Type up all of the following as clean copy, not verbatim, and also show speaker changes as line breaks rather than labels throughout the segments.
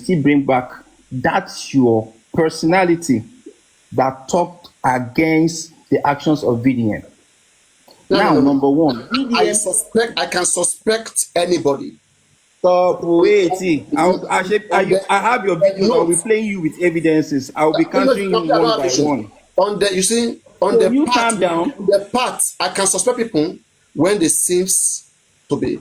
still bring back that's your personality that talked against the actions of VDM. Now, number one,
VDM. I can suspect anybody.
Stop waiting. I have your videos. I'll be playing you with evidences. I'll be countering you one by one.
On the, you see, on
So
the
you
part,
calm down.
the part, I can suspect people when they seems to be.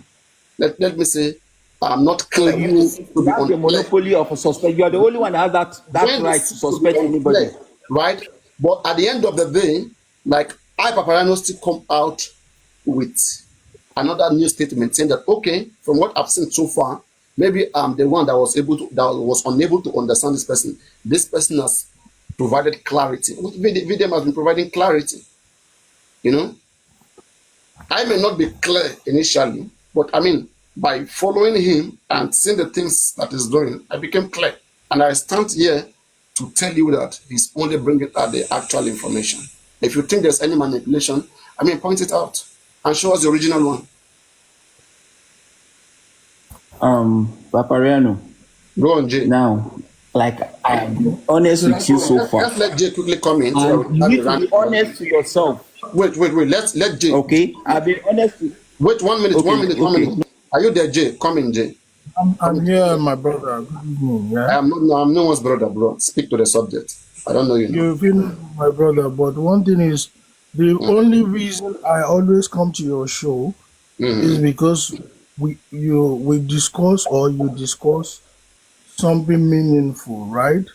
Let me say, I'm not clear.
You have the monopoly of a suspect. You are the only one that has that right to suspect anybody.
Right? But at the end of the day, like Paparano still come out with another new statement saying that, okay, from what I've seen so far, maybe I'm the one that was unable to understand this person. This person has provided clarity. VDM has been providing clarity. You know, I may not be clear initially, but I mean, by following him and seeing the things that he's doing, I became clear. And I stand here to tell you that he's only bringing out the actual information. If you think there's any manipulation, I mean, point it out and show us the original one.
Papariano.
Go on, Jay.
Now, like I'm honest with you so far.
Let's let Jay quickly come in.
And you need to be honest to yourself.
Wait. Let Jay.
Okay, I've been honest.
Wait 1 minute. Okay. 1 minute. 1 minute. Are you there, Jay? Come in, Jay.
I'm here, my brother. Good evening. Yeah?
I'm no one's brother, bro. Speak to the subject. I don't know you.
You've been my brother, but one thing is, the only reason I always come to your show is because we discuss or you discuss something meaningful, right?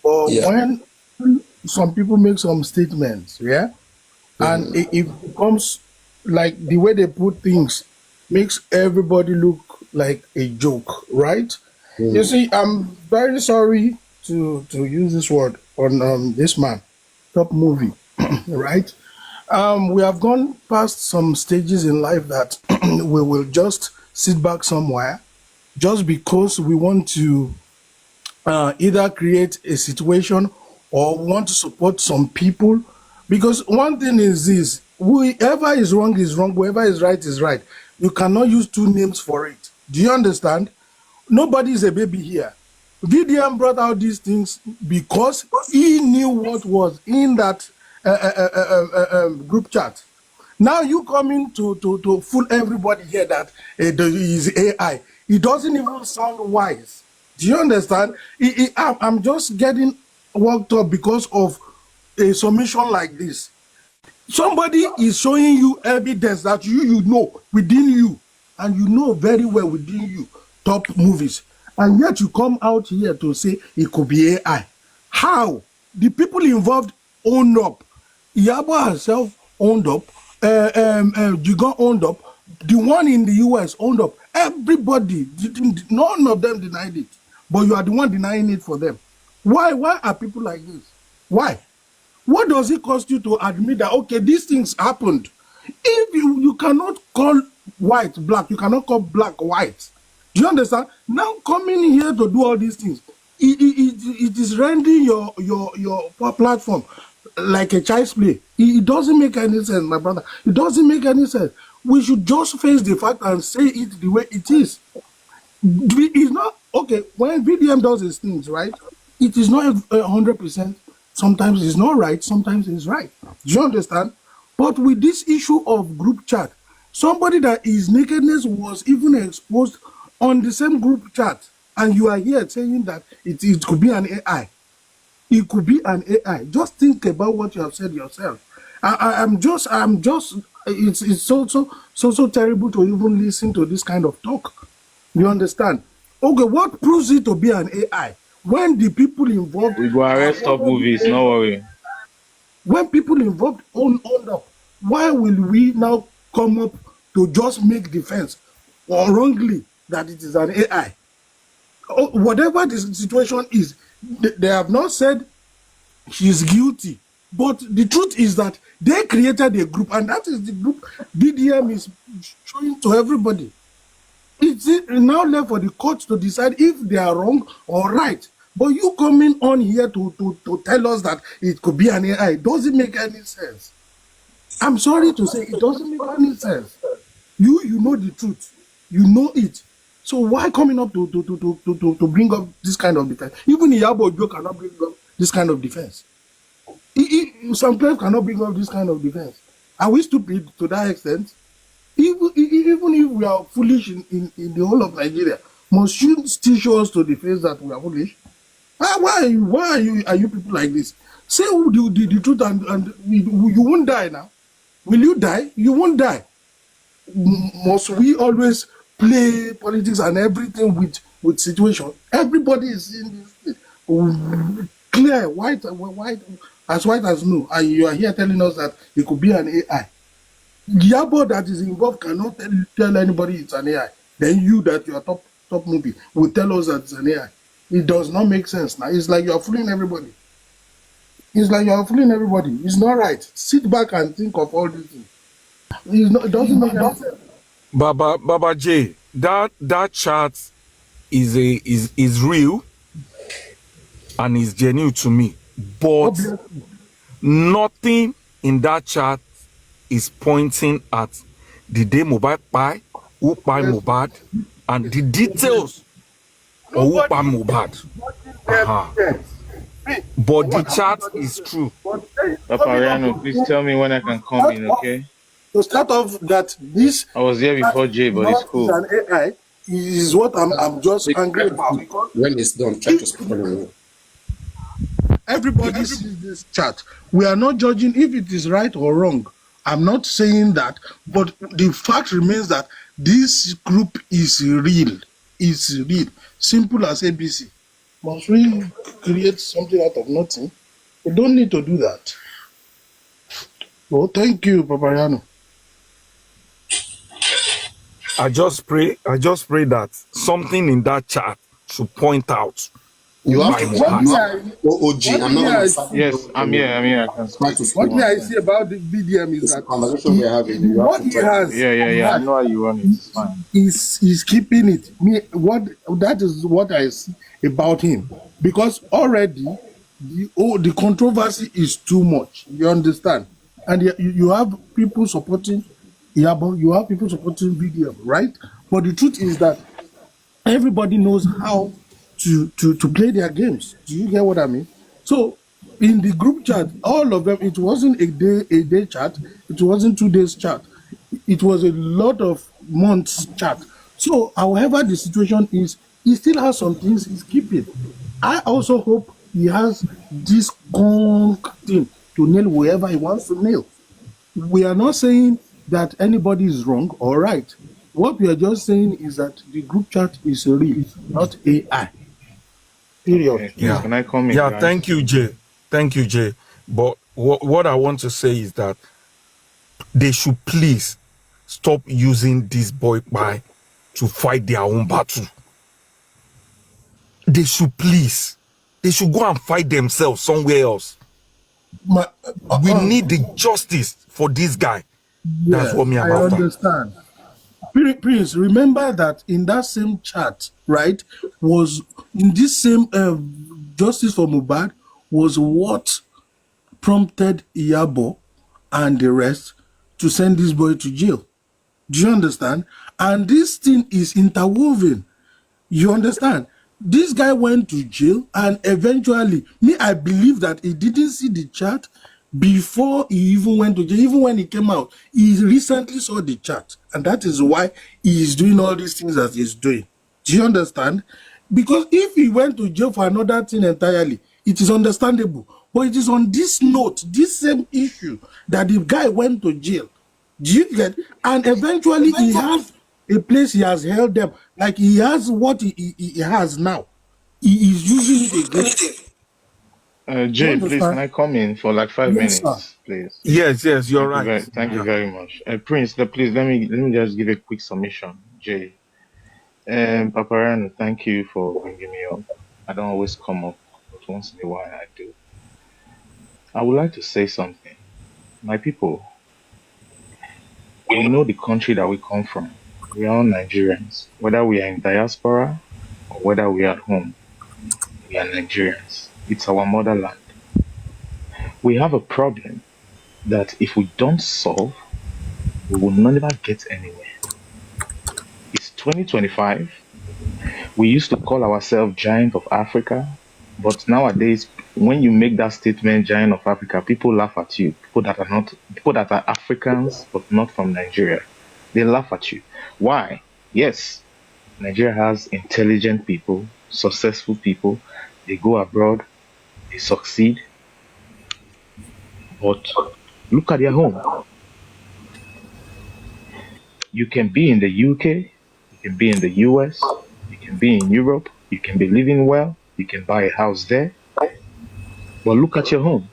But when some people make some statements, and it becomes like the way they put things makes everybody look like a joke, right? You see, I'm very sorry to use this word on this man, TopMovue, right? We have gone past some stages in life that we will just sit back somewhere just because we want to either create a situation or want to support some people. Because one thing is this, whoever is wrong, whoever is right. You cannot use two names for it. Do you understand? Nobody is a baby here. VDM brought out these things because he knew what was in that group chat. Now you coming to fool everybody here that is AI. It doesn't even sound wise. Do you understand? I'm just getting worked up because of a submission like this. Somebody is showing you evidence that you know within you, and you know very well within you, TopMovies, and yet you come out here to say it could be AI. How? The people involved owned up. Yabo herself owned up. Jigon owned up. The one in the US owned up. Everybody, none of them denied it. But you are the one denying it for them. Why? Why are people like this? Why? What does it cost you to admit that, okay, these things happened? If you cannot call white black, you cannot call black white. Do you understand? Now coming here to do all these things, it is rendering your platform like a child's play. It doesn't make any sense, my brother. It doesn't make any sense. We should just face the fact and say it the way it is. It's not, okay, when VDM does his things, right? It is not 100%. Sometimes it's not right, sometimes it's right. Do you understand? But with this issue of group chat, somebody that his nakedness was even exposed on the same group chat, and you are here saying that it could be an AI. It could be an AI. Just think about what you have said yourself. I'm just, it's so terrible to even listen to this kind of talk. You understand? Okay, what proves it to be an AI? When the people involved...
We go arrest TopMovies, no worry.
When people involved own up, why will we now come up to just make defense or wrongly that it is an AI? Whatever the situation is, they have not said she's guilty. But the truth is that they created a group, and that is the group BDM is showing to everybody. It's now left for the court to decide if they are wrong or right. But you coming on here to tell us that it could be an AI doesn't make any sense. I'm sorry to say it doesn't make any sense. You know the truth. You know it. So why coming up to bring up this kind of defense? Even Iyabo Ojo cannot bring up this kind of defense. Some players cannot bring up this kind of defense. Are we stupid to that extent? Even if we are foolish in the whole of Nigeria, must you still show us to the face that we are foolish? Why are you people like this? Say the truth and you won't die now. Will you die? You won't die. Must we always play politics and everything with situation? Everybody is in this clear, white, as white as snow, and you are here telling us that it could be an AI. Yabo that is involved cannot tell anybody it's an AI. Then you that you are top movie will tell us that it's an AI. It does not make sense now. It's like you are fooling everybody. It's like you are fooling everybody. It's not right. Sit back and think of all these things. It doesn't make any sense.
Baba J, that chart is real and is genuine to me, but nothing in that chart is pointing at the day Mohbad pie, who pie Mohbad, and the details of who pie Mohbad. But the chart is true.
Papariano, please tell me when I can come in, okay?
To start off, that this
I was here before Jay, but it's cool.
An AI is what I'm just angry about. Because
when it's done, try to speak on it.
Everybody sees this chart. We are not judging if it is right or wrong. I'm not saying that, but the fact remains that this group is real. It's real. Simple as ABC. Must we create something out of nothing? We don't need to do that. Well, thank you, Papariano.
I just pray that something in that chart should point out.
You have to OG. I'm not.
Yes, I'm here. I can speak.
What I see about the BDM is that
conversation we're having.
What he has,
Yeah. I know how you run it. It's fine.
He's keeping it. That is what I see about him, because already the controversy is too much. You understand? And you have people supporting Iyabo, you have people supporting BDM, right? But the truth is that everybody knows how to play their games. Do you get what I mean? So in the group chat, all of them, it wasn't a day chat, it wasn't 2 days chat, it was a lot of months chat. So however the situation is, he still has some things he's keeping. I also hope he has this thing to nail whoever he wants to nail. We are not saying that anybody is wrong or right. What we are just saying is that the group chat is real, not AI. Period.
Okay, yeah. Can I come in?
Yeah,
guys?
Thank you, Jay. But what I want to say is that they should please stop using this boy pie to fight their own battle. They should go and fight themselves somewhere else. We need the justice for this guy. That's what me
I
about.
understand. Prince, remember that in that same chat, right, was in this same justice for Mohbad was what prompted Iyabo and the rest to send this boy to jail. Do you understand? And this thing is interwoven. You understand? This guy went to jail, and eventually, I believe that he didn't see the chat before he even went to jail. Even when he came out, he recently saw the chat, and that is why he is doing all these things that he's doing. Do you understand? Because if he went to jail for another thing entirely, it is understandable. But it is on this note, this same issue, that the guy went to jail. Do you get? And eventually he has a place he has held them. Like he has what he has now. He is using it again.
Jay, please, can I come in for like 5 minutes,
sir.
please?
Yes, you're right.
Thank you very much. Prince, please let me just give a quick submission, Jay. Paparano, thank you for bringing me up. I don't always come up, but once in a while I do. I would like to say something. My people, we know the country that we come from. We are all Nigerians. Whether we are in diaspora or whether we are at home, we are Nigerians. It's our motherland. We have a problem that if we don't solve, we will never get anywhere. It's 2025. We used to call ourselves giant of Africa, but nowadays, when you make that statement, giant of Africa, people laugh at you. People that are Africans but not from Nigeria, they laugh at you. Why? Yes, Nigeria has intelligent people, successful people. They go abroad, they succeed, but look at their home. You can be in the UK, you can be in the US, you can be in Europe, you can be living well, you can buy a house there, but look at your home.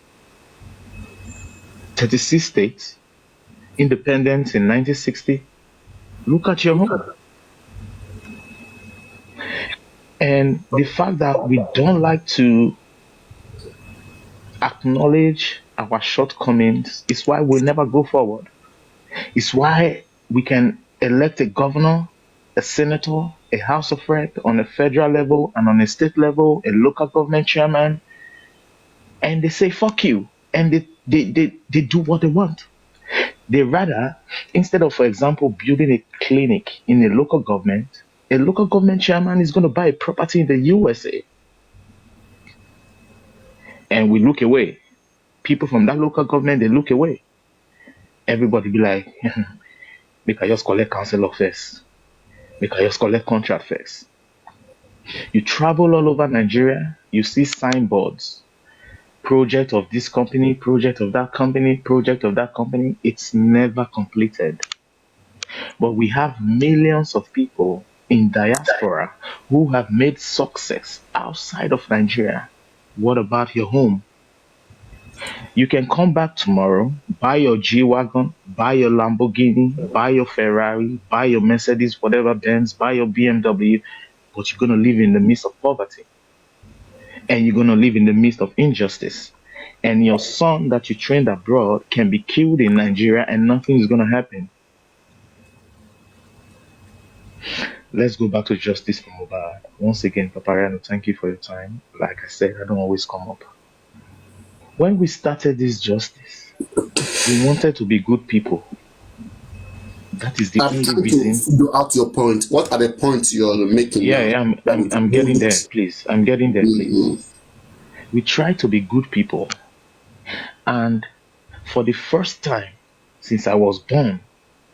36 states, independence in 1960. Look at your home. And the fact that we don't like to acknowledge our shortcomings is why we'll never go forward. It's why we can elect a governor, a senator, a House of Rep on a federal level and on a state level, a local government chairman, and they say fuck you. And they do what they want. They rather, instead of, for example, building a clinic in a local government chairman is going to buy a property in the USA. And we look away. People from that local government, they look away. Everybody be like, make I just collect councillor first. Make I just collect contract first. You travel all over Nigeria, you see signboards. Project of this company, project of that company, project of that company. It's never completed. But we have millions of people in diaspora who have made success outside of Nigeria. What about your home? You can come back tomorrow, buy your G Wagon, buy your Lamborghini, buy your Ferrari, buy your Mercedes, whatever Benz, buy your BMW, but you're going to live in the midst of poverty. And you're going to live in the midst of injustice. And your son that you trained abroad can be killed in Nigeria and nothing is going to happen. Let's go back to justice for Mohbad. Once again, Papariano, thank you for your time. Like I said, I don't always come up. When we started this justice, we wanted to be good people. That is the
I'm
only
trying to
reason.
figure out your point. What are the points you're making now?
Yeah, I'm getting there, please. I'm getting there, please. We try to be good people. And for the first time since I was born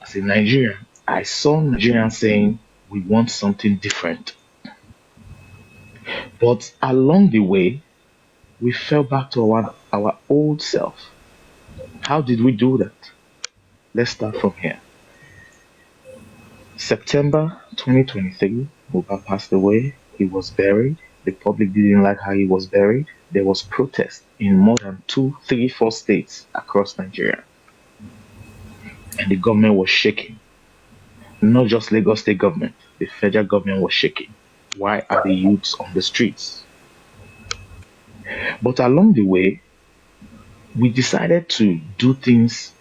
as a Nigerian, I saw Nigerians saying, we want something different. But along the way, we fell back to our old self. How did we do that? Let's start from here. September 2023, Mohbad passed away. He was buried. The public didn't like how he was buried. There was protest in more than 2, 3, 4 states across Nigeria. And the government was shaking. Not just Lagos state government, the federal government was shaking. Why are the youths on the streets? But along the way, we decided to do things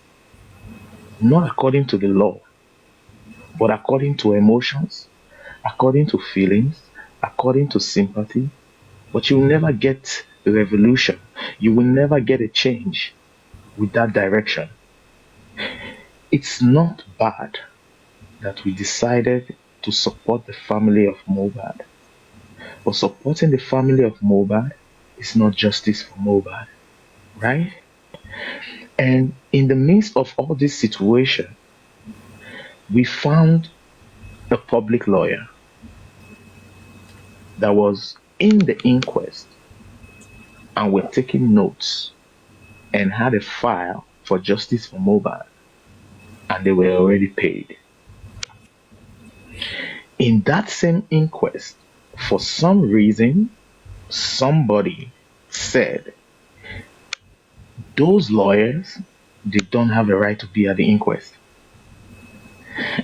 not according to the law, but according to emotions, according to feelings, according to sympathy. But you will never get a revolution. You will never get a change with that direction. It's not bad that we decided to support the family of Mohbad. But supporting the family of Mohbad is not justice for Mohbad, right? And in the midst of all this situation, we found a public lawyer that was in the inquest and were taking notes and had a file for justice for Mohbad, and they were already paid. In that same inquest, for some reason, somebody said those lawyers, they don't have a right to be at the inquest.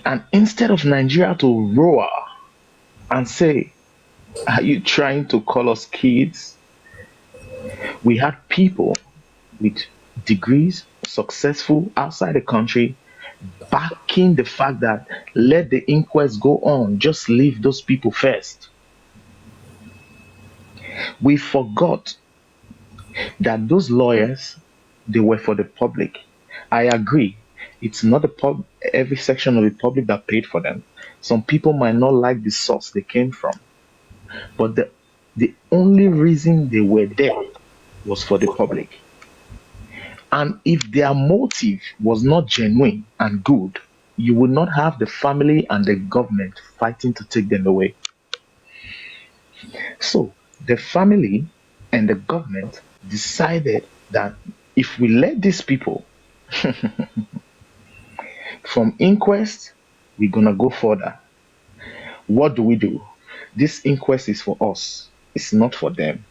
And instead of Nigeria to roar and say, are you trying to call us kids? We had people with degrees, successful outside the country, backing the fact that let the inquest go on, just leave those people first. We forgot that those lawyers, they were for the public. I agree. It's not every section of the public that paid for them. Some people might not like the source they came from, but the only reason they were there was for the public. And if their motive was not genuine and good, you would not have the family and the government fighting to take them away. So the family and the government decided that if we let these people from inquest, we're gonna go further. What do? This inquest is for us, it's not for them.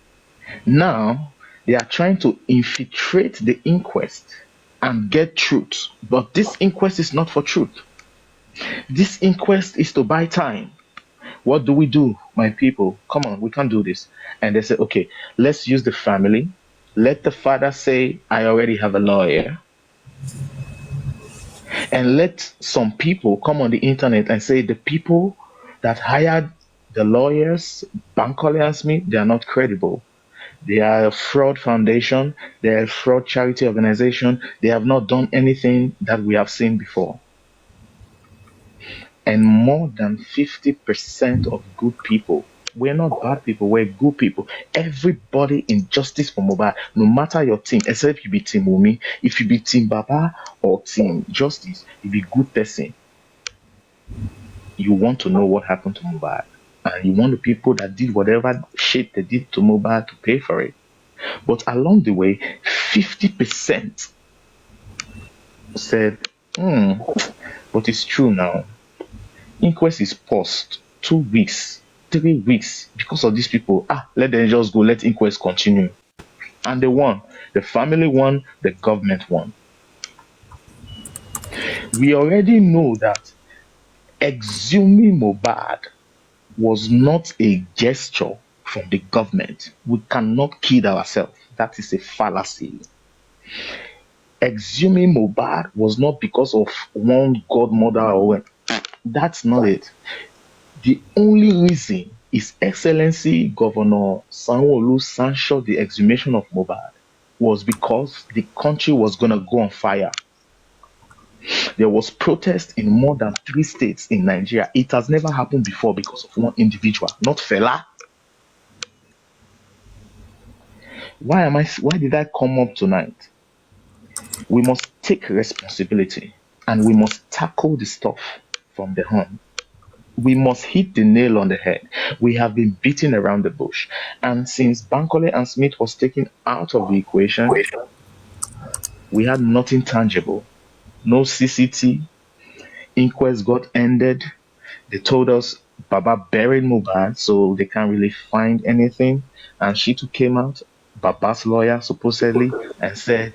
Now they are trying to infiltrate the inquest and get truth, but this inquest is not for truth. This inquest is to buy time. What do, my people? Come on, we can't do this. And they say, okay, let's use the family. Let the father say, I already have a lawyer. And let some people come on the internet and say the people that hired the lawyers, Bankole and Smith, they are not credible. They are a fraud foundation. They are a fraud charity organization. They have not done anything that we have seen before. And more than 50% of good people, we're not bad people, we're good people. Everybody in Justice for Mobile, no matter your team, except if you be Team Wumi, if you be Team Baba or Team Justice, you be good person. You want to know what happened to Mobile. And you want the people that did whatever shit they did to Mobile to pay for it. But along the way, 50% said, but it's true now. Inquest is paused 2 weeks, 3 weeks because of these people. Let them just go, let inquest continue. And they won. The family won, the government won. We already know that exhuming Mohbad was not a gesture from the government. We cannot kid ourselves. That is a fallacy. Exhuming Mohbad was not because of one godmother or that's not it. The only reason His Excellency Governor Sanwo-Olu sanctioned the exhumation of Mohbad was because the country was going to go on fire. There was protest in more than 3 states in Nigeria. It has never happened before because of one individual, not Fela. Why did I come up tonight? We must take responsibility and we must tackle the stuff from the home. We must hit the nail on the head. We have been beating around the bush. And since Bankole and Smith was taken out of the equation, we had nothing tangible. No CCT. Inquest got ended. They told us Baba buried Mohbad, so they can't really find anything. And she too came out, Baba's lawyer supposedly, and said,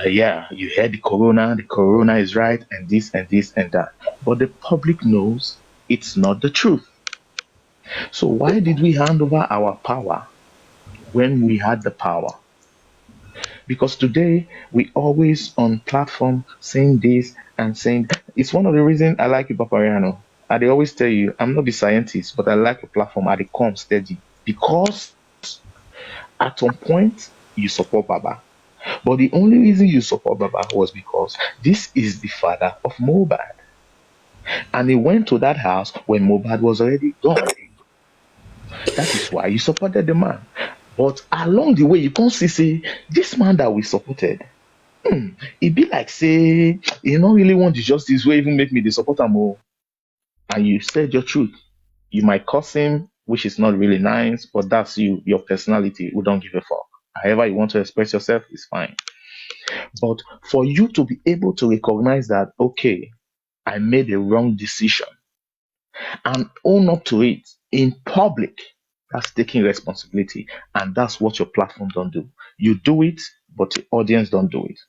yeah, you heard the corona is right, and this and this and that. But the public knows it's not the truth. So why did we hand over our power when we had the power? Because today we always on platform saying this and saying it's one of the reasons I like you, Papariano. They always tell you I'm not the scientist, but I like the platform. They come steady because at some point you support Baba. But the only reason you support Baba was because this is the father of Mohbad. And he went to that house when Mohbad was already gone. That is why you supported the man. But along the way, you can't see this man that we supported. It be like say, you don't really want the justice will even make me the supporter more. And you said your truth. You might curse him, which is not really nice, but that's you, your personality. We don't give a fuck. However you want to express yourself is fine. But for you to be able to recognize that, okay, I made a wrong decision and own up to it in public, that's taking responsibility. And that's what your platform don't do. You do it, but the audience don't do it.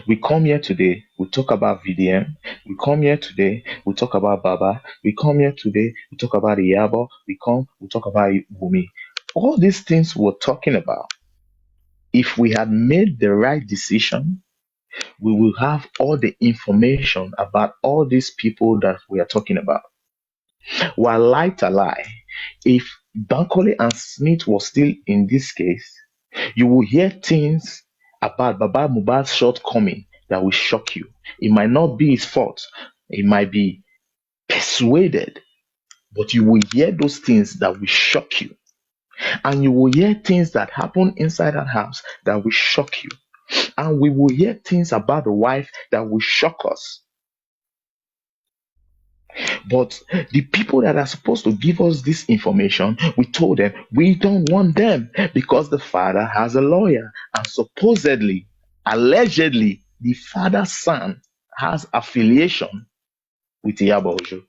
We come here today, we talk about VDM. We come here today, we talk about Baba. We come here today, we talk about Iyabo. We talk about Wumi. All these things we're talking about, if we had made the right decision, we will have all the information about all these people that we are talking about. While lie to lie, if Bankole and Smith was still in this case, you will hear things about Baba Mohbad's shortcoming that will shock you. It might not be his fault. It might be persuaded, but you will hear those things that will shock you. And you will hear things that happen inside that house that will shock you. And we will hear things about the wife that will shock us. But the people that are supposed to give us this information, we told them we don't want them because the father has a lawyer. And supposedly, allegedly, the father's son has affiliation with Iyabojo.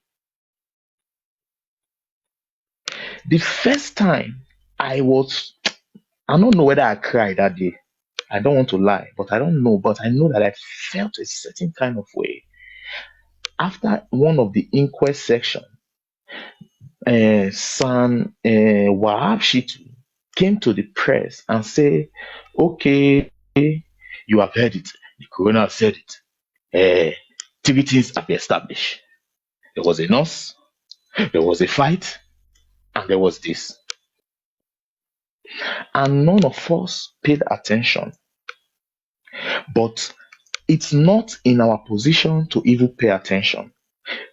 The first time I don't know whether I cried that day. I don't want to lie, but I don't know. But I know that I felt a certain kind of way. After one of the inquest section, San Wahab Shitu came to the press and said, okay, you have heard it. The coroner said it. Three things have been established. There was a nurse, there was a fight, and there was this. And none of us paid attention. But it's not in our position to even pay attention.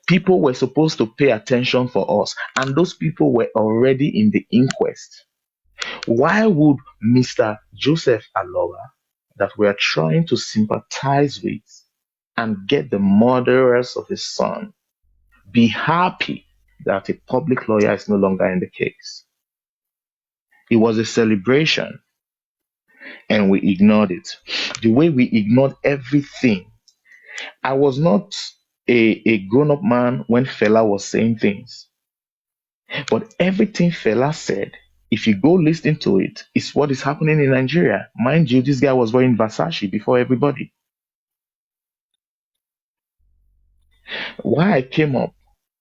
People were supposed to pay attention for us, and those people were already in the inquest. Why would Mr. Joseph Aloha, that we are trying to sympathize with and get the murderers of his son, be happy that a public lawyer is no longer in the case? It was a celebration, and we ignored it. The way we ignored everything. I was not a grown-up man when Fela was saying things. But everything Fela said, if you go listen to it, is what is happening in Nigeria. Mind you, this guy was wearing Versace before everybody. Why I came up,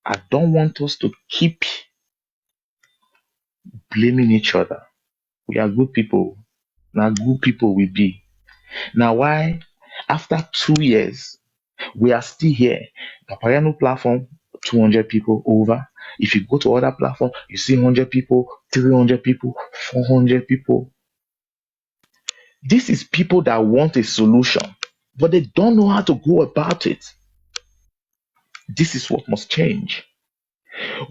I don't want us to keep blaming each other. We are good people. Now good people we be. Now why, after 2 years, we are still here. Papayano platform, 200 people over. If you go to other platform, you see 100 people, 300 people, 400 people. This is people that want a solution, but they don't know how to go about it. This is what must change.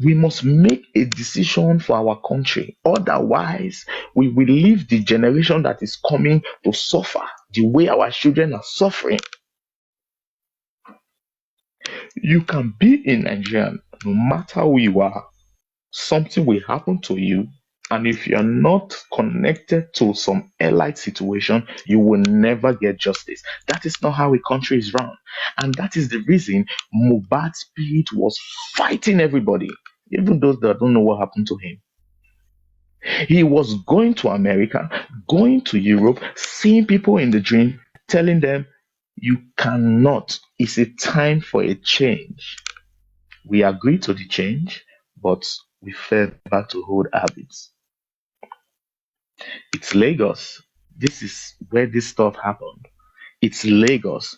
We must make a decision for our country. Otherwise, we will leave the generation that is coming to suffer the way our children are suffering. You can be in Nigeria no matter who you are. Something will happen to you, and if you're not connected to some allied situation, you will never get justice. That is not how a country is run. And that is the reason Mohbad's spirit was fighting everybody, even those that don't know what happened to him. He was going to America, going to Europe, seeing people in the dream, telling them, you cannot. It's a time for a change. We agreed to the change, but we fell back to old habits. It's Lagos. This is where this stuff happened. It's Lagos,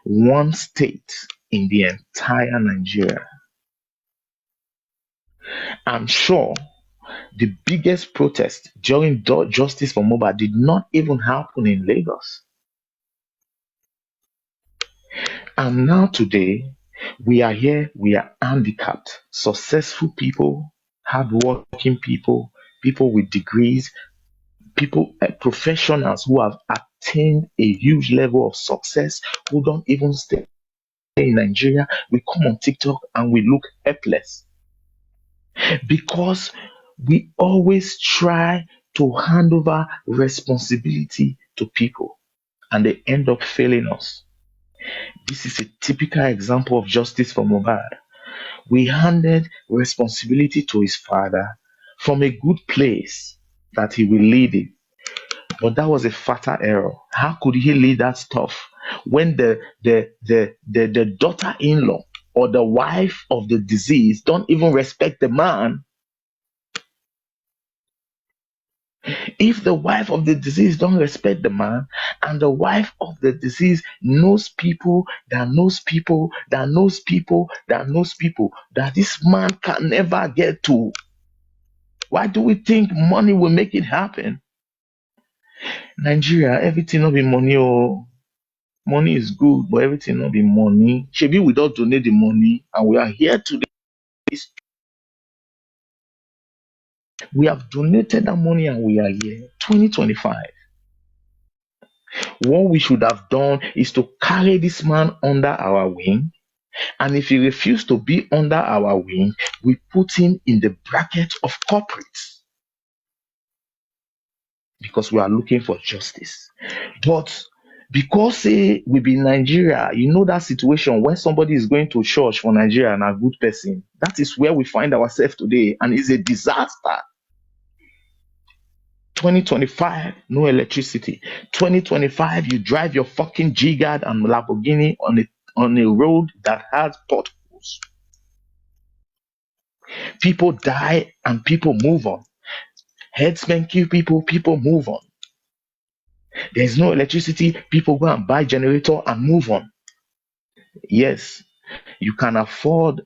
one state in the entire Nigeria. I'm sure the biggest protest during Justice for Mohbad did not even happen in Lagos. And now today, we are here, we are handicapped, successful people, hardworking people, people with degrees, people, professionals who have attained a huge level of success, who don't even stay in Nigeria. We come on TikTok and we look helpless because we always try to hand over responsibility to people and they end up failing us. This is a typical example of justice for Mohbad. We handed responsibility to his father from a good place that he will lead it. But that was a fatal error. How could he lead that stuff when the daughter-in-law or the wife of the deceased don't even respect the man? If the wife of the deceased don't respect the man, and the wife of the deceased knows people that knows people that knows people that knows people that this man can never get to, why do we think money will make it happen? Nigeria, everything not be money. Oh, money is good, but everything not be money. Shebi we don't donate the money, and we are here today is we have donated that money and we are here. 2025. What we should have done is to carry this man under our wing. And if he refused to be under our wing, we put him in the bracket of corporates because we are looking for justice. But because we be Nigeria, you know that situation when somebody is going to church for Nigeria and a good person, that is where we find ourselves today, and it's a disaster. 2025, no electricity. 2025, you drive your fucking G-Guard and Lamborghini on a road that has potholes. People die and people move on. Headsmen kill people, people move on. There's no electricity, people go and buy generator and move on. Yes, you can afford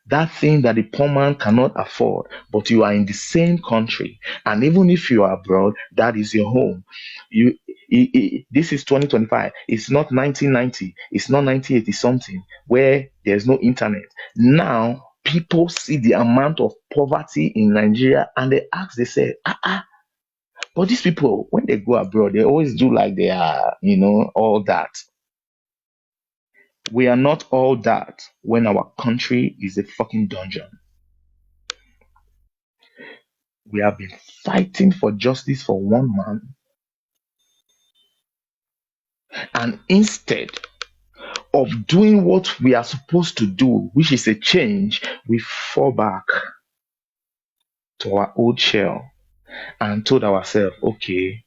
that thing that the poor man cannot afford, but you are in the same country, and even if you are abroad, that is your home. This is 2025. It's not 1990. It's not 1980 something where there's no internet. Now people see the amount of poverty in Nigeria and they ask, they say, but these people, when they go abroad, they always do like they are, all that. We are not all that when our country is a fucking dungeon. We have been fighting for justice for one man, and instead of doing what we are supposed to do, which is a change, we fall back to our old shell and told ourselves, okay,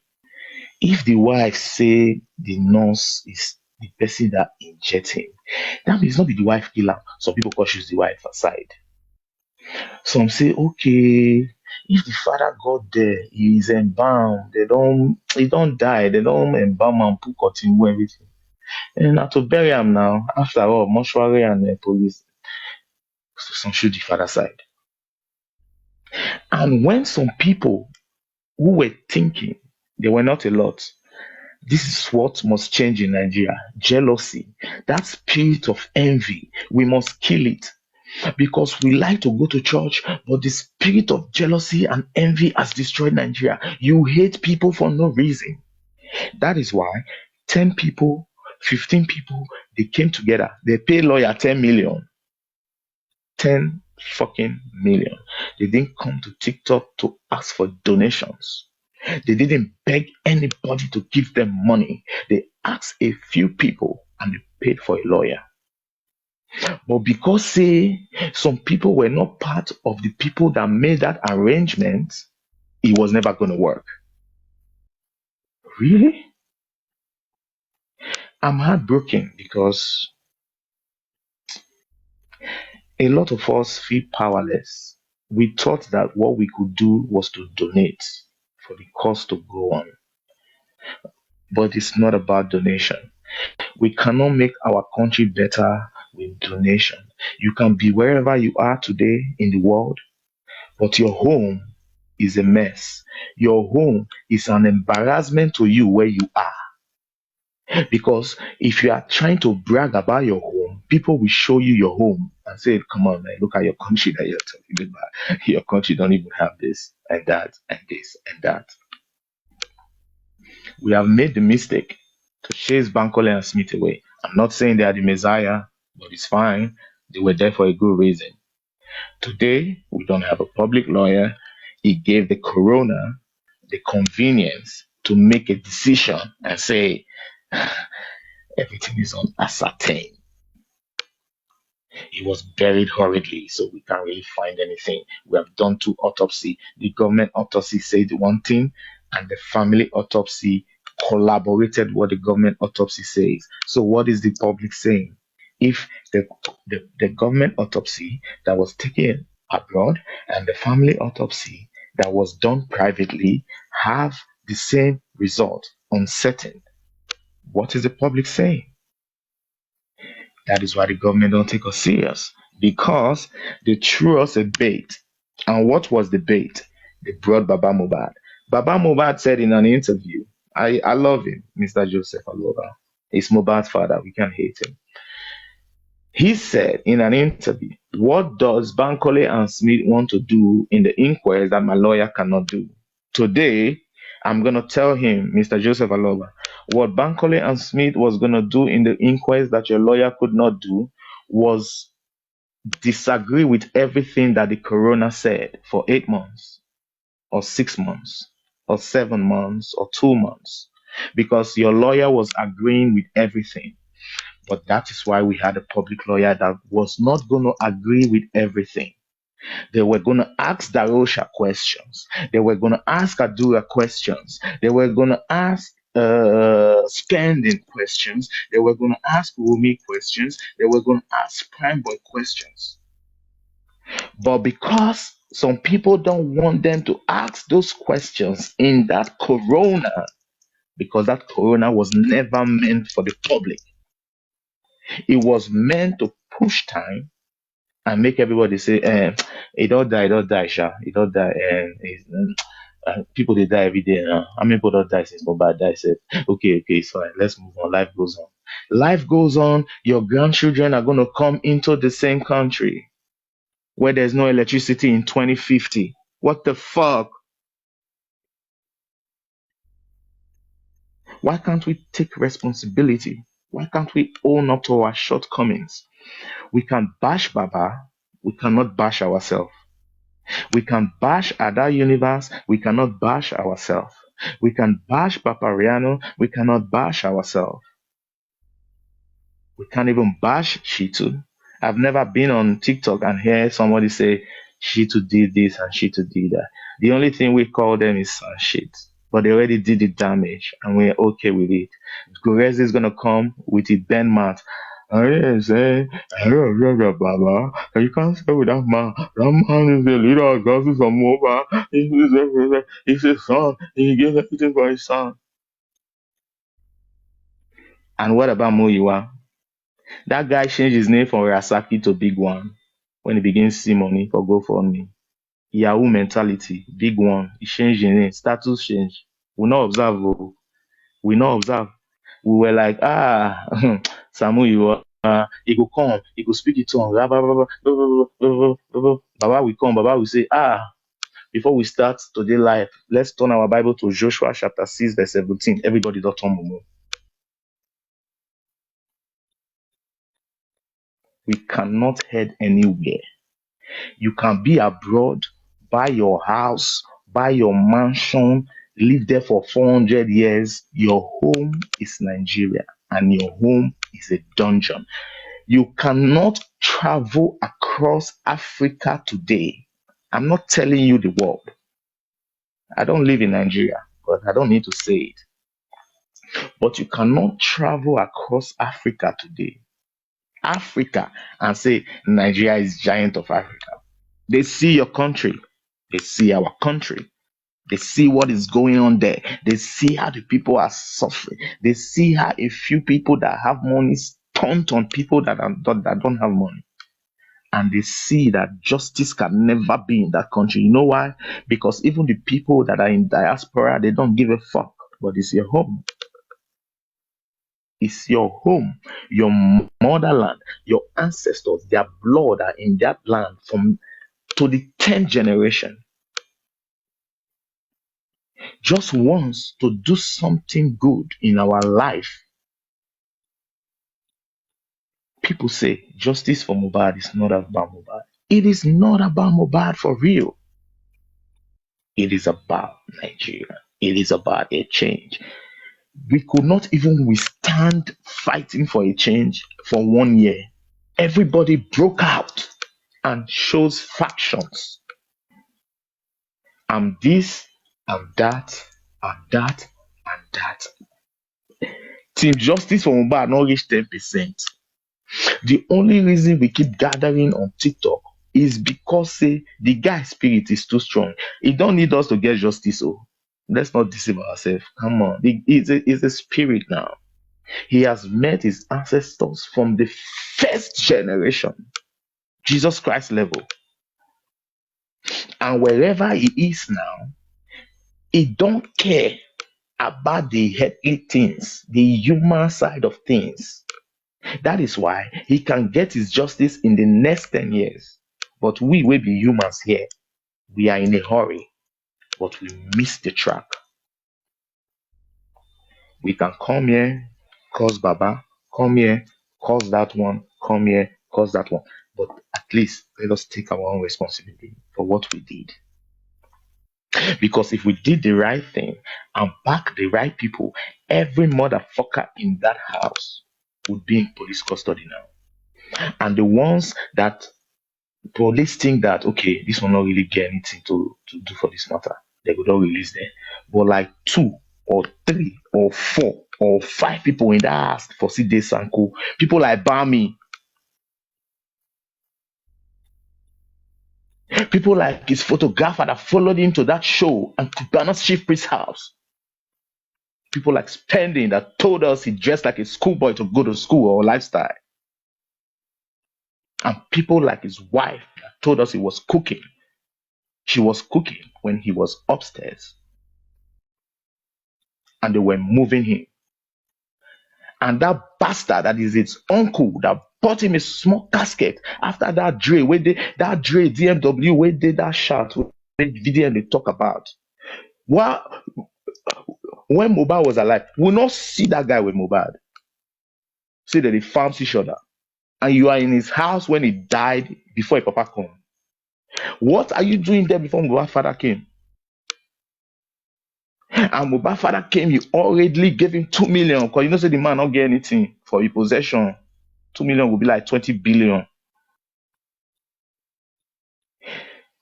if the wife say the nurse is the person that inject him, that means not be the wife killer. Some people choose the wife aside. Some say, okay, if the father got there, he is embalmed, he don't die, they don't embalm and put cotton wool, everything. And now to bury him now, after all, mortuary and police, so some shoot the father side. And when some people who were thinking, they were not a lot, this is what must change in Nigeria. Jealousy, that spirit of envy, we must kill it. Because we like to go to church, but the spirit of jealousy and envy has destroyed Nigeria. You hate people for no reason. That is why 10 people, 15 people, they came together. They pay lawyer 10 million. 10 fucking million. They didn't come to TikTok to ask for donations. They didn't beg anybody to give them money. They asked a few people and they paid for a lawyer. But because some people were not part of the people that made that arrangement, it was never going to work. Really? I'm heartbroken because a lot of us feel powerless. We thought that what we could do was to donate for the cause to go on. But it's not about donation. We cannot make our country better with donation. You can be wherever you are today in the world, but your home is a mess. Your home is an embarrassment to you where you are. Because if you are trying to brag about your home, people will show you your home and say, come on, man, look at your country that you're talking about. Your country don't even have this and that and this and that. We have made the mistake to chase Bankole and Smith away. I'm not saying they are the Messiah, but it's fine. They were there for a good reason. Today, we don't have a public lawyer. He gave the coroner the convenience to make a decision and say everything is unascertained. He was buried horridly, so we can't really find anything. We have done 2 autopsies. The government autopsy said one thing, and the family autopsy collaborated what the government autopsy says. So what is the public saying? If the government autopsy that was taken abroad and the family autopsy that was done privately have the same result, uncertain, what is the public saying? That is why the government don't take us serious, because they threw us a bait. And what was the bait? They brought Baba Mubad. Baba Mubad said in an interview, I love him, Mr. Joseph Aloba. He's Mubad's father. We can't hate him. He said in an interview, "What does Bankole and Smith want to do in the inquest that my lawyer cannot do?" Today, I'm going to tell him, Mr. Joseph Aloba, what Bankole and Smith was going to do in the inquest that your lawyer could not do was disagree with everything that the coroner said for 8 months or 6 months or 7 months or 2 months, because your lawyer was agreeing with everything. But that is why we had a public lawyer that was not going to agree with everything. They were going to ask Darosha questions. They were going to ask Adura questions. They were going to ask spending questions. They were going to ask Rumi questions. They were going to ask Prime Boy questions. But because some people don't want them to ask those questions in that corona, because that corona was never meant for the public, it was meant to push time and make everybody say, it don't die, sha, it don't die, people they die every day now. How many people don't die since Boba died? Said, okay, it's fine, let's move on. Life goes on. Life goes on. Your grandchildren are going to come into the same country where there's no electricity in 2050. What the fuck? Why can't we take responsibility? Why can't we own up to our shortcomings? We can bash Baba, we cannot bash ourselves. We can bash Ada Universe, we cannot bash ourselves. We can bash Papariano, we cannot bash ourselves. We can't even bash Shitu. I've never been on TikTok and hear somebody say Shitu did this and Shitu did that. The only thing we call them is shit. But they already did the damage and we're okay with it. Gorez is gonna come with it Ben Mat. Oh yes, Baba. You can't stay with that man. That man is the leader of Gospel from Moba. He's his son. He gives everything for his son. And what about Muyiwa? That guy changed his name from Rasaki to Big One when he begins to see money for GoFundMe. Yahoo mentality, Big One. He changed his name, status change. We not observe. Oh. We not observe. We were like, Samu, he go come, he go speak it to him. Baba will come, Baba will say, before we start today live, let's turn our Bible to Joshua chapter 6, verse 17. Everybody don't turn Momo. We cannot head anywhere. You can be abroad, buy your house, buy your mansion, live there for 400 years. Your home is Nigeria and your home is a dungeon. You cannot travel across Africa today. I'm not telling you the world. I don't live in Nigeria, but I don't need to say it. But you cannot travel across Africa today, Africa, and say Nigeria is giant of Africa. They see your country. They see our country. They see what is going on there. They see how the people are suffering. They see how a few people that have money stunt on people that don't have money. And they see that justice can never be in that country. You know why? Because even the people that are in diaspora, they don't give a fuck. But it's your home. It's your home, your motherland, your ancestors, their blood are in that land from to the 10th generation. Just wants to do something good in our life. People say justice for Mohbad is not about Mohbad. It is not about Mohbad for real. It is about Nigeria. It is about a change. We could not even withstand fighting for a change for 1 year. Everybody broke out and shows factions. I'm this, I'm that, I'm that, and that. Team Justice for Mohbad not reach 10%. The only reason we keep gathering on TikTok is because the guy spirit is too strong. He don't need us to get justice. So let's not deceive ourselves. Come on. He's a spirit now. He has met his ancestors from the first generation, Jesus Christ level. And wherever he is now, he don't care about the earthly things, the human side of things. That is why he can get his justice in the next 10 years. But we will be humans here. We are in a hurry, but we miss the track. We can come here, cause Baba, come here, cause that one, come here, cause that one. But at least let us take our own responsibility for what we did. Because if we did the right thing and back the right people, every motherfucker in that house would be in police custody now. And the ones that police think that, okay, this will not really get anything to do for this matter, they could not release them. But like 2 or 3 or 4 or 5 people in that house for Side Sanko, people like Bami, people like his photographer that followed him to that show and Kubana's chief priest's house. People like Spending that told us he dressed like a schoolboy to go to school or lifestyle. And people like his wife that told us he was cooking. She was cooking when he was upstairs. And they were moving him. And that bastard that is his uncle that bought him a small casket after that Dre DMW where they that shot with video they talk about. Well, when Mohbad was alive, we not see that guy with Mohbad. See that they found each other. And you are in his house when he died before your papa come. What are you doing there before Mohbad's father came? And Mohbad's father came, you already gave him 2 million because you know say the man not get anything for his possession. 2 million will be like 20 billion.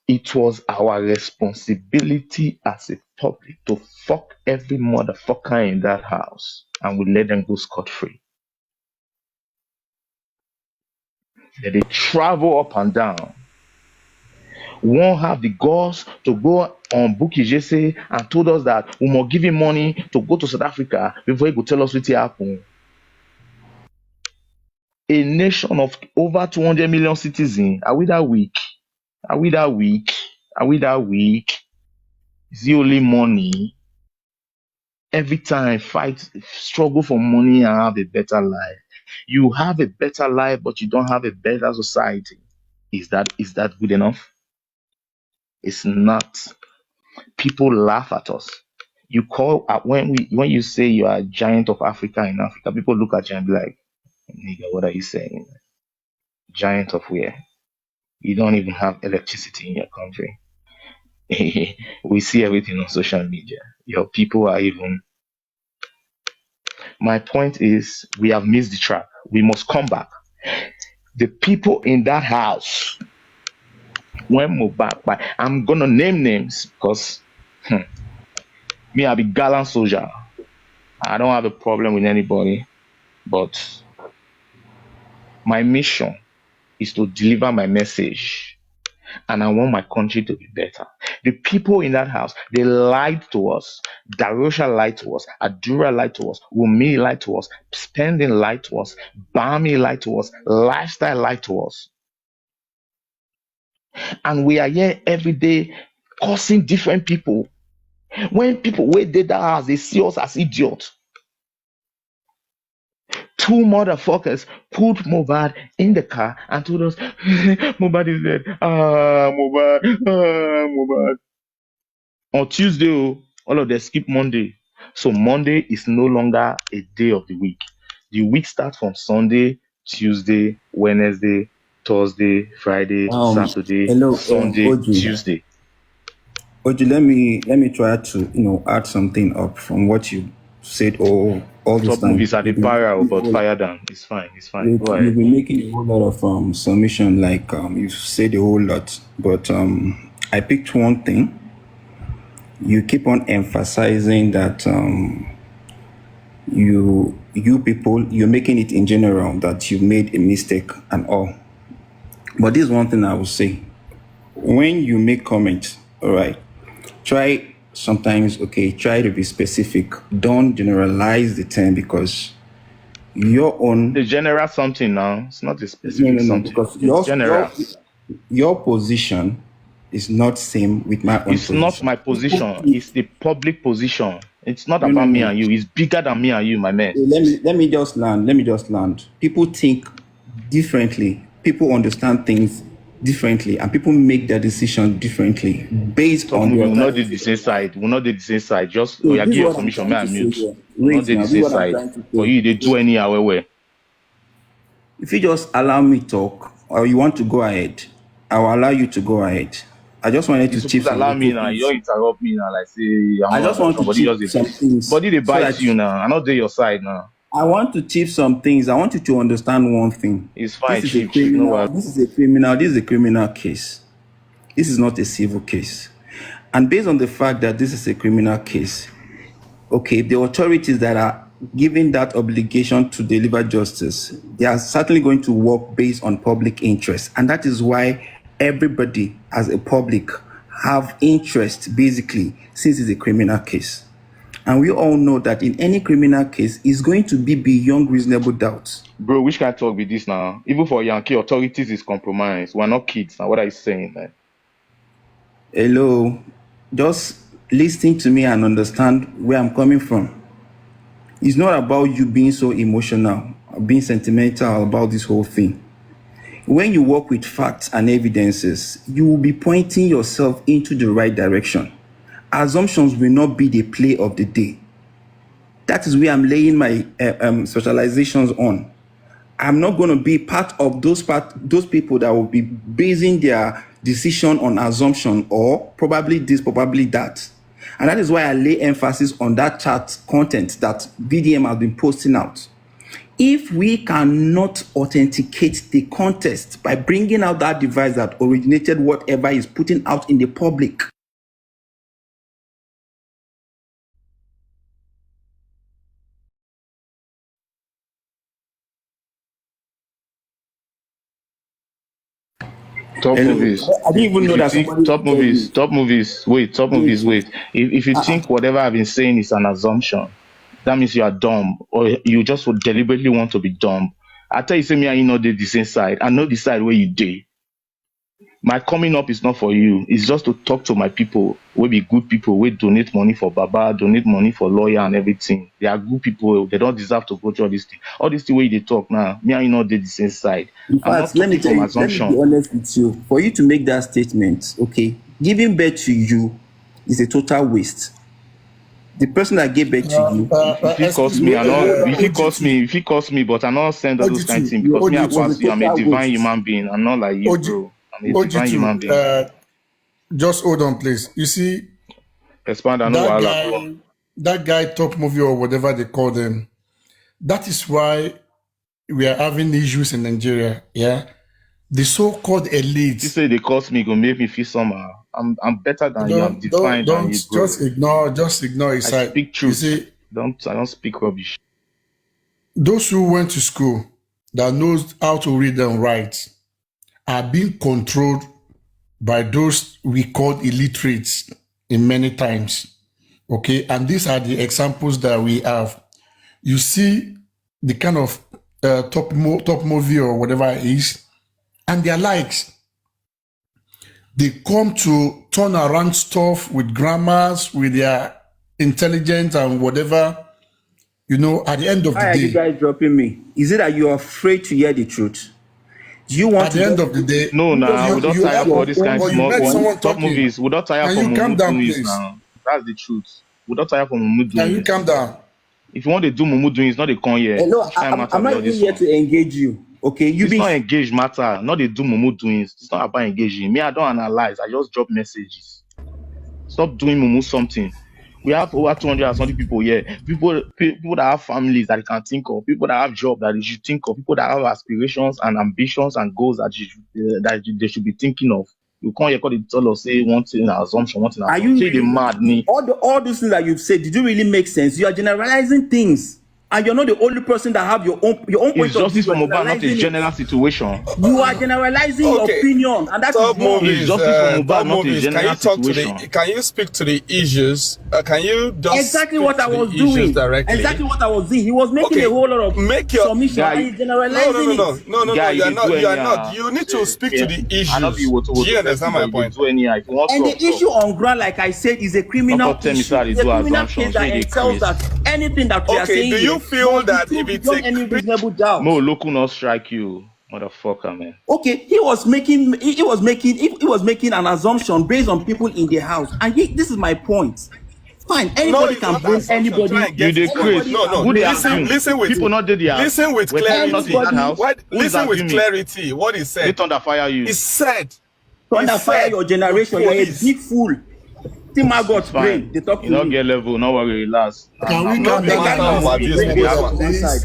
It was our responsibility as a public to fuck every motherfucker in that house and we let them go scot-free. Then they travel up and down. Won't have the guts to go on Bukky Jesse and told us that we must give him money to go to South Africa before he could tell us what happened. A nation of over 200 million citizens, are we that weak? Are we that weak? Are we that weak? Is the only money? Every time fight, struggle for money and have a better life. You have a better life, but you don't have a better society. Is that good enough? It's not. People laugh at us. You call when you say you are a giant of Africa in Africa, people look at you and be like, nigga, what are you saying? Giant of where? You don't even have electricity in your country. We see everything on social media. Your people are even. My point is, we have missed the track. We must come back. The people in that house, when Mohbad, I'm gonna name names because me, I be gallant soldier. I don't have a problem with anybody, but my mission is to deliver my message, and I want my country to be better. The people in that house, they lied to us. Darosha lied to us. Adura lied to us. Wumi lied to us. Spending lied to us. Bami lied to us. Lifestyle lied to us. And we are here every day causing different people. When people wait that house, they see us as idiots. 2 motherfuckers put Mohbad in the car and told us, Mohbad is dead. Mohbad. On Tuesday, all of them skip Monday. So Monday is no longer a day of the week. The week starts from Sunday, Tuesday, Wednesday, Thursday, Friday, Saturday,
Hello,
Sunday,
Oji.
Tuesday.
Oji, let me try to add something up from what you said all this
Top
time.
movies are the para, but fire down. It's fine. Go ahead.
You've been making a whole lot of submission, like you've said a whole lot, but I picked one thing. You keep on emphasizing that you people, you're making it in general that you made a mistake and all. But this is one thing I will say. When you make comments, all right, try to be specific. Don't generalize the term because your own.
The general something now. It's not a specific something.
Because
It's general.
your position is not same with my own
It's
position.
not my position. It's the public position. It's not
No, no,
about me
no.
and you. It's bigger than me and you, my man.
Let me just land. Let me just land. People think differently. People understand things differently, and people make their decisions differently based
Top
on the
movie will not do
authority.
the same side. Will not do the same side. Just
So
oh, yeah,
this
give
is
your
what I'm
submission, me
trying to
and
say
mute.
here.
Will not
Wait
do the
now. This is
same
what I'm
side.
trying to
For
say.
you, they do anyhow where.
If you just allow me talk, or you want to go ahead, I will allow you to go ahead. I just wanted
You
to chip
suppose
some
allow me
little
now. You
things.
don't interrupt me now. Like say I'm
I
not
just want to
somebody
chip
just a
some things
body they
so
bite
that
you now. I'm not there your side now.
I want to chip some things. I want you to understand one thing.
It's fine, chief. No worry.
This is a criminal case. This is not a civil case. And based on the fact that this is a criminal case, okay, the authorities that are given that obligation to deliver justice, they are certainly going to work based on public interest. And that is why everybody as a public have interest basically since it's a criminal case. And we all know that in any criminal case, it's going to be beyond reasonable doubt.
Bro, which kind of talk be this now? Even for Yankee authorities is compromised. We're not kids now. What are you saying, man?
Hello, just listen to me and understand where I'm coming from. It's not about you being so emotional, being sentimental about this whole thing. When you work with facts and evidences, you will be pointing yourself into the right direction. Assumptions will not be the play of the day. That is where I'm laying my specializations on. I'm not going to be part of those people that will be basing their decision on assumption or probably this, probably that. And that is why I lay emphasis on that chat content that BDM has been posting out. If we cannot authenticate the context by bringing out that device that originated whatever is putting out in the public,
Top
hello,
movies.
I didn't even
If
know
you
that
think
somebody
top
muted
movies,
me.
top movies, wait, top
Wait,
movies, wait. If you think whatever I've been saying is an assumption, that means you are dumb or you just would deliberately want to be dumb. I tell you, say me and you know the same side. I know the side where you did. My coming up is not for you. It's just to talk to my people. We be good people. We donate money for Baba, donate money for lawyer and everything. They are good people. They don't deserve to go through all this thing. All this thing where they talk now. Me and you know the same side.
in
I'm not
fact, let me
talking
tell
from
you, let me be
assumption.
honest with you. For you to make that statement, okay, giving birth to you is a total waste. The person that gave birth to you,
If it cost
Excuse
me,
me,
I know if it cost
OGT,
me, if it cost me, but I not send all those kind of
OGT,
things because me I
it was
OG2,
a
pass you. I'm a
total
divine
waste.
human being. I'm not like you,
OG,
bro. I'm a divine human
OG2.
being.
Just hold on, please. You see,
Expand, I know
that
wahala, go on.
guy, that guy, top movie or whatever they call them. That is why we are having issues in Nigeria. Yeah, the so-called
You
elite.
say they cost me, go make me feel somehow. I'm better than you. I'm divine than
Don't
you,
just
bro.
ignore, just ignore his
I
side.
speak
You
truth.
see,
I don't speak rubbish.
those who went to school that knows how to read and write are being controlled by those we call illiterates in many times. Okay, and these are the examples that we have. You see the kind of top movie or whatever it is, and their likes. They come to turn around stuff with grammars, with their intelligence and whatever. You know, at the end of the
Why are you
day,
guys dropping me? Is it that you're afraid to hear the truth? Do you want
at
to
the end
just
of the day,
No,
do you just
nah,
want
we
to
don't
you
put
tire
have,
for
your
all this kind of
own
or you
small
met
viewpoint?
someone
top
talking.
movies. We don't tire
Can
for
you calm
mumu
down,
doings
please?
now. That's the truth. We don't tire for mumu
Can you calm
doings.
down?
If you want to do mumu doings, not they come here.
No,
Which kind of matter
I'm
be
not
all
even
this
here
one?
to engage you. Okay, you
It's
be
not engaged matter. Not they do mumu doings. It's not about engaging. Me, I don't analyze. I just drop messages. Stop doing mumu something. We have over 200 and something people here. People that have families that they can think of. People that have jobs that they should think of. People that have aspirations and ambitions and goals they should be thinking of. You can't hear they tell us say one thing assumption, one thing
are you
assumption. Say they
really
mad me.
all those things that you've said? Did you really make sense? You are generalizing things.
and you're not the only person that have your own point
It's
of view.
justice for
You're
Mohbad, not a
generalizing it.
general situation.
You are generalizing your
Okay.
opinion, and that is
Top
wrong.
It's
movies,
justice for Mohbad,
top
not a
movies. Can
general
you talk to
situation.
the? Can you speak to the issues? Can you just
Exactly
speak
what I
to the
was
issues
doing.
directly?
Exactly what I was doing. He was making
Okay,
a whole lot of
make your
submission
guy.
and he's
no,
generalizing
no, no, no,
it.
no, no,
Guy,
no. You are
they
not.
do
You are
any
not. You need to speak to the
I not be
issues.
what
Do you understand my
they
point?
do any if you want
And the
to
issue on ground, like I said, is a criminal
Don't tell me,
issue.
sir, they
It's a
do
criminal
assumptions
case that
when they
entails
craze.
that anything that we are
Okay.
saying
Do you
here
feel
must be
that
proved
if it's
beyond
a
any reasonable doubt.
Mo local not strike you, motherfucker, man.
Okay, he was making an assumption based on people in the house, and this is my point. Fine,
no?
anybody
It's
can
not
bring
assumption. Try
anybody.
and
You
get
dey
his point.
craze.
No, no.
Who they
Listen,
assume?
listen with
People not did their
listen with
were people not in that
clarity.
house.
What?
Who is
Listen with
assuming?
clarity. What he
They
said.
thunder fire you.
He said.
Thunder fire your generation. You're a
police.
big fool. Tima got
It's
brain.
fine.
They talk
You
to
don't
me.
get level, no worry, relax.
Can we
I'm
calm
The
down,
guy
Master of
is
abuse,
a brain. They
please.
have one side.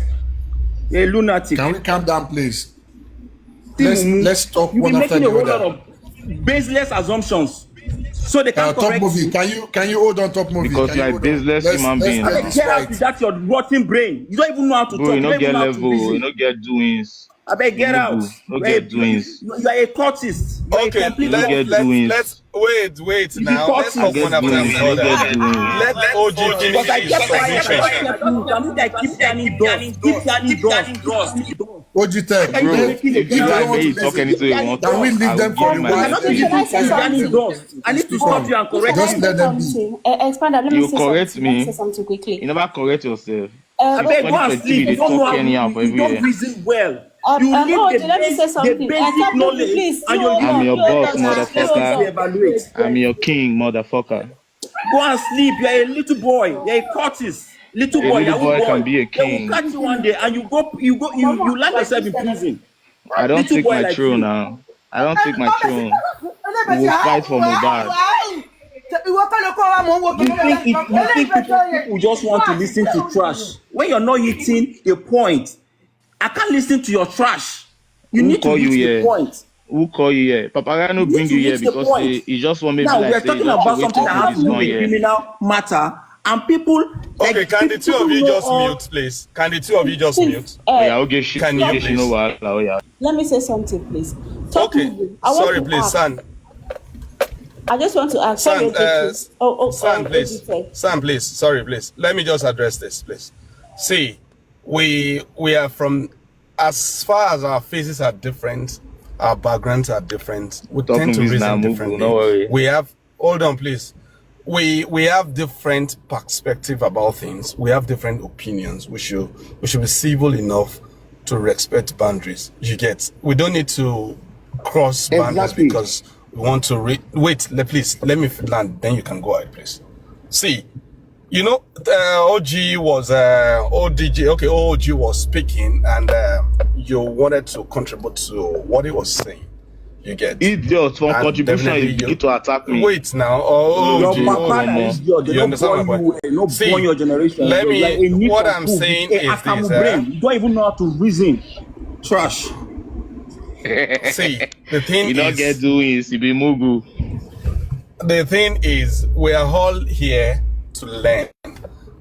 A lunatic.
Can we calm down, please?
Timumu,
Let's talk
you be
one after
making a
the
whole lot
other.
of baseless assumptions, so they can
Top
correct
movie,
you.
can you hold on, top movie?
Because
Can
you are a
hold on?
baseless human being.
Let's
I
get
mean,
this
get out
right.
with that your rotten brain. You don't even know how to
Bro,
talk.
you
You
no
don't
get
even know how to
level, you
reason.
no get doings.
I beg, get out.
No get doings.
You are a cultist. You are
Okay,
a complete
Let-
let's
cultist.
doings.
let's wait
You
now.
be
Let's
cultist.
talk
Get
one after
doings,
the
no
other.
get doings.
Let OG finish
Because I
his
kept quiet. I
submission.
kept mute. And I keep turning doors.
OG Tech,
Can you
Bro,
make it a
if you
general
like, may you
listen?
talk anything you want to
Can we
talk.
leave
I
them
will
for
give
a
my
while?
I don't think
Can I
you
say
keep turning
something?
doors. I need to stop you and correct
Just
Before
you.
let them be.
expand that, let me
You
say
correct
something. Let me say
me.
something quickly.
You never correct yourself.
I
Since
beg, go and
2023,
sleep.
they
You don't know
talk
how
anyhow for
you don't
everywhere.
reason well. You need
Oh,
the
let me say something.
basic
Top movie,
knowledge,
please.
and
You hold
I'm
on.
your
You hold
boss,
on. You hold
motherfucker.
to
on.
evaluate.
I'm your king, motherfucker.
Go and sleep. You're a little boy. You're a tortoise. Little
A
boy,
little
Yahoo
boy can
boy.
be a
They will
king.
catch you one day and you land yourself in prison.
I don't
Little
take
boy
my
like
throne
you.
now. I don't take my throne. We will fight for Mohbad.
You think people just want to listen to trash. When you're not hitting a point, I can't listen to your trash. You
Who
need to
call you
hit the
here?
point.
Who call you here? Paparano
You
bring
need
you
to
here
hit the
because
point.
he just want maybe
Now
like
we're
say
talking
just
about
wait
something
till
that has to
police
do
come
with
here.
criminal matter, and people
Okay, can the two of you just mute, please? Can the two of you just
Please,
mute?
Oh yeah, okay, shit.
Can you
Okay, she know
please?
what? Oh yeah.
let me say something, please. Top
Okay,
movie. I
sorry,
want to
please,
ask.
San.
I just want to ask. Sorry,
San,
please.
San, please.
Ojite.
San, please. Sorry, please. Let me just address this, please. See, we are from, as far as our faces are different, our backgrounds are different. We
Top
tend to
movies now,
reason
move,
differently.
no worry.
We have, hold on, please. We have different perspective about things. We have different opinions. We should be civil enough to respect boundaries. You get. We don't need to cross boundaries
Exactly.
because we want to wait. Please let me land. Then you can go ahead, please. See, you know, OG was ODG. Okay, OG was speaking, and you wanted to contribute to what he was saying. You get.
Idiot from
And
contribution
definitely
is begin to attack me.
Wait now. Oh,
Your
OG,
papa
Omo.
is your. They
you
don't
understand my
born you.
point?
Not
See,
born your generation.
let
You're
me-
like a need
what
for
I'm
food.
saying
A
is
Akamu
this,
brain. You don't even know how to reason. Trash.
See, the thing
You don't
is,
get doings, you be mugu.
the thing is, we are all here to learn.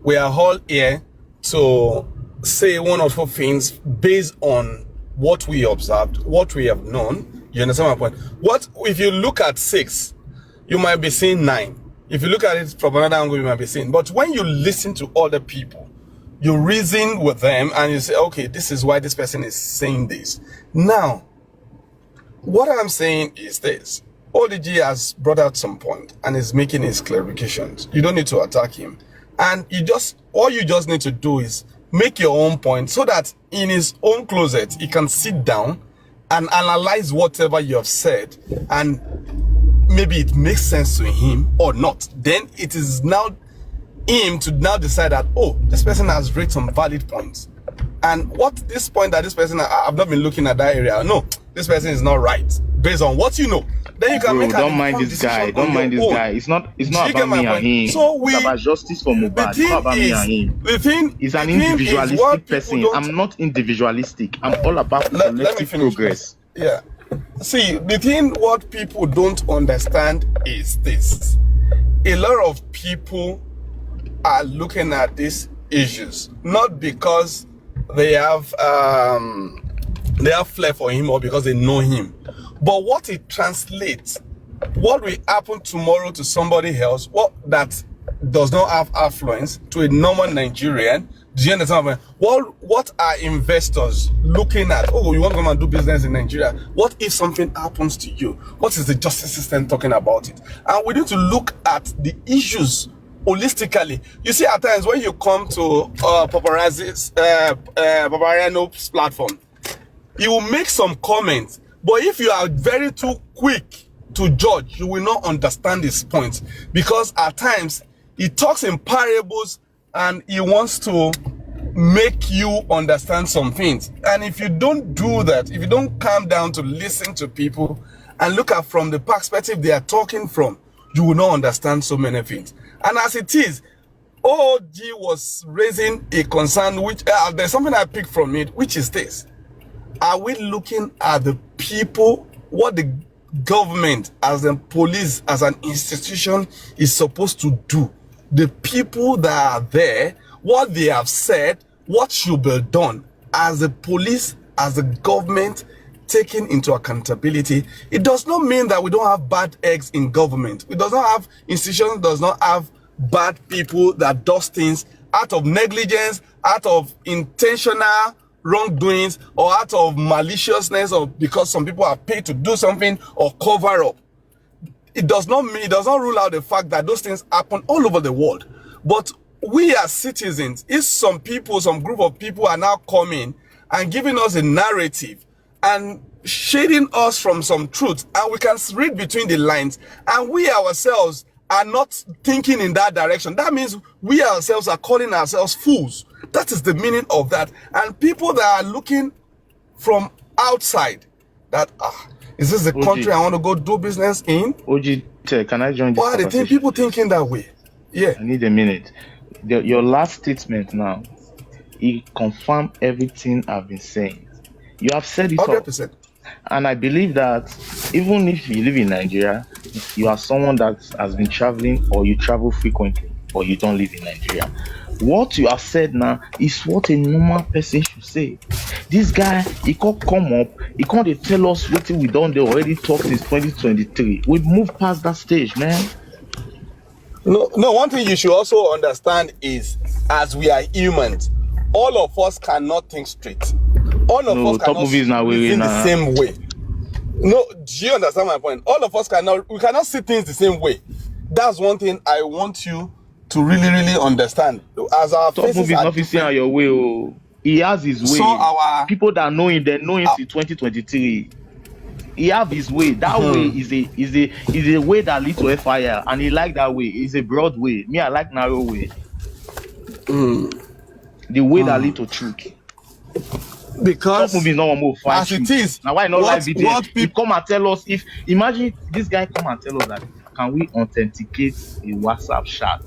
We are all here to say one or two things based on what we observed, what we have known. You understand my point? What if you look at 6, you might be seeing 9. If you look at it from another angle, you might be seeing. But when you listen to other people, you reason with them and you say, okay, this is why this person is saying this. Now, what I'm saying is this. ODG has brought out some point and is making his clarifications. You don't need to attack him. And all you just need to do is make your own point so that in his own closet, he can sit down and analyze whatever you have said. And maybe it makes sense to him or not. Then it is now him to now decide that, oh, this person has raised some valid points. And what this point that this person, I've not been looking at that area. No, this person is not right based on what you know. Then you can
Bro,
make
don't mind this guy. Don't mind this guy. It's not about me and him.
So
It's about justice for Mohbad. It's not about me and him.
the thing,
He's an
the thing is
individualistic
what
person.
people don't-
I'm not individualistic. I'm all about
let me
collective
finish.
progress.
Yeah. See, the thing what people don't understand is this. A lot of people are looking at this issues, not because they have flair for him or because they know him, but what it translates, what will happen tomorrow to somebody else, what that does not have affluence, to a normal Nigerian. Do you understand? What are investors looking at? Oh, you want to come and do business in Nigeria? What if something happens to you? What is the justice system talking about it? And we need to look at the issues holistically. You see, at times when you come to Papariano's platform, he will make some comments, but if you are very too quick to judge, you will not understand his point, because at times he talks in parables and he wants to make you understand some things. And if you don't do that, if you don't calm down to listen to people and look at from the perspective they are talking from, you will not understand so many things. And as it is, OG was raising a concern, which there's something I picked from it, which is this: are we looking at the people, what the government as the police as an institution is supposed to do? The people that are there, what they have said, what should be done as the police, as the government, taking into accountability. It does not mean that we don't have bad eggs in government. It does not have institutions, does not have bad people that does things out of negligence, out of intentional wrongdoings, or out of maliciousness, or because some people are paid to do something or cover up. It does not mean, it does not rule out the fact that those things happen all over the world. But we as citizens, if some people, some group of people are now coming and giving us a narrative and shading us from some truth, and we can read between the lines, and we ourselves are not thinking in that direction, that means we ourselves are calling ourselves fools. That is the meaning of that. And people that are looking from outside, that is this the country I want to go do business in?
OG, can I join this
Why are the people thinking that way? Yeah.
I need a minute. Your last statement now, it confirmed everything I've been saying. You have said it
100%.
all. And I believe that even if you live in Nigeria, you are someone that has been traveling, or you travel frequently, or you don't live in Nigeria. What you have said now is what a normal person should say. This guy, he can't come up, he can't tell us what we done. They already talked since 2023. We've moved past that stage, man.
No, one thing you should also understand is, as we are humans, all of us cannot think straight. All of us cannot think the same way. No, do you understand my point? All of us we cannot see things the same way. That's one thing I want you to really, really understand. As our
TopMovue is not facing your way. Oh. He has his way.
So
people that know him, they know him since 2023. He have his way. That way is a way that leads to fire, and he like that way. It's a broad way. Me, I like narrow way. The way that leads to truth.
Because
TopMovue is not one more fight.
As it is,
now why not live video? He come and tell us, if imagine this guy come and tell us that can we authenticate a WhatsApp chat?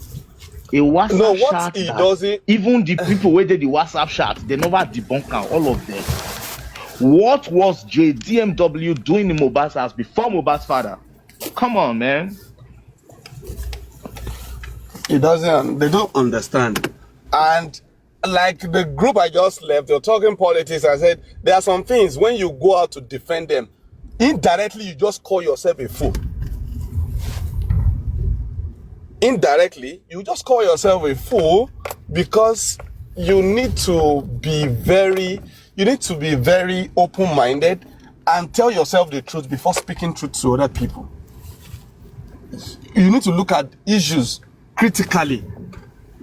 A WhatsApp chat
he doesn't,
even the people who did the WhatsApp chat, they never debunk all of them. What was JDMW doing in Mohbad's house before Mohbad's father? Come on, man.
They don't understand. And like the group I just left, they're talking politics. I said there are some things when you go out to defend them, indirectly you just call yourself a fool. Indirectly, you just call yourself a fool, because you need to be very open-minded and tell yourself the truth before speaking truth to other people. You need to look at issues critically,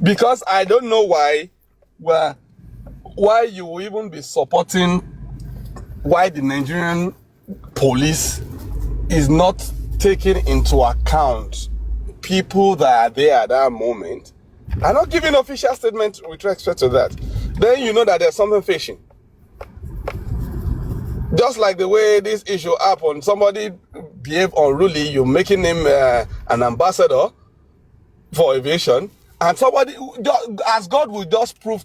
because I don't know why you will even be supporting why the Nigerian police is not taking into account people that are there at that moment. I'm not giving official statement with respect to that. Then you know that there's something fishy. Just like the way this issue happened, somebody behaved unruly, you're making him an ambassador for aviation, and somebody, as God will just prove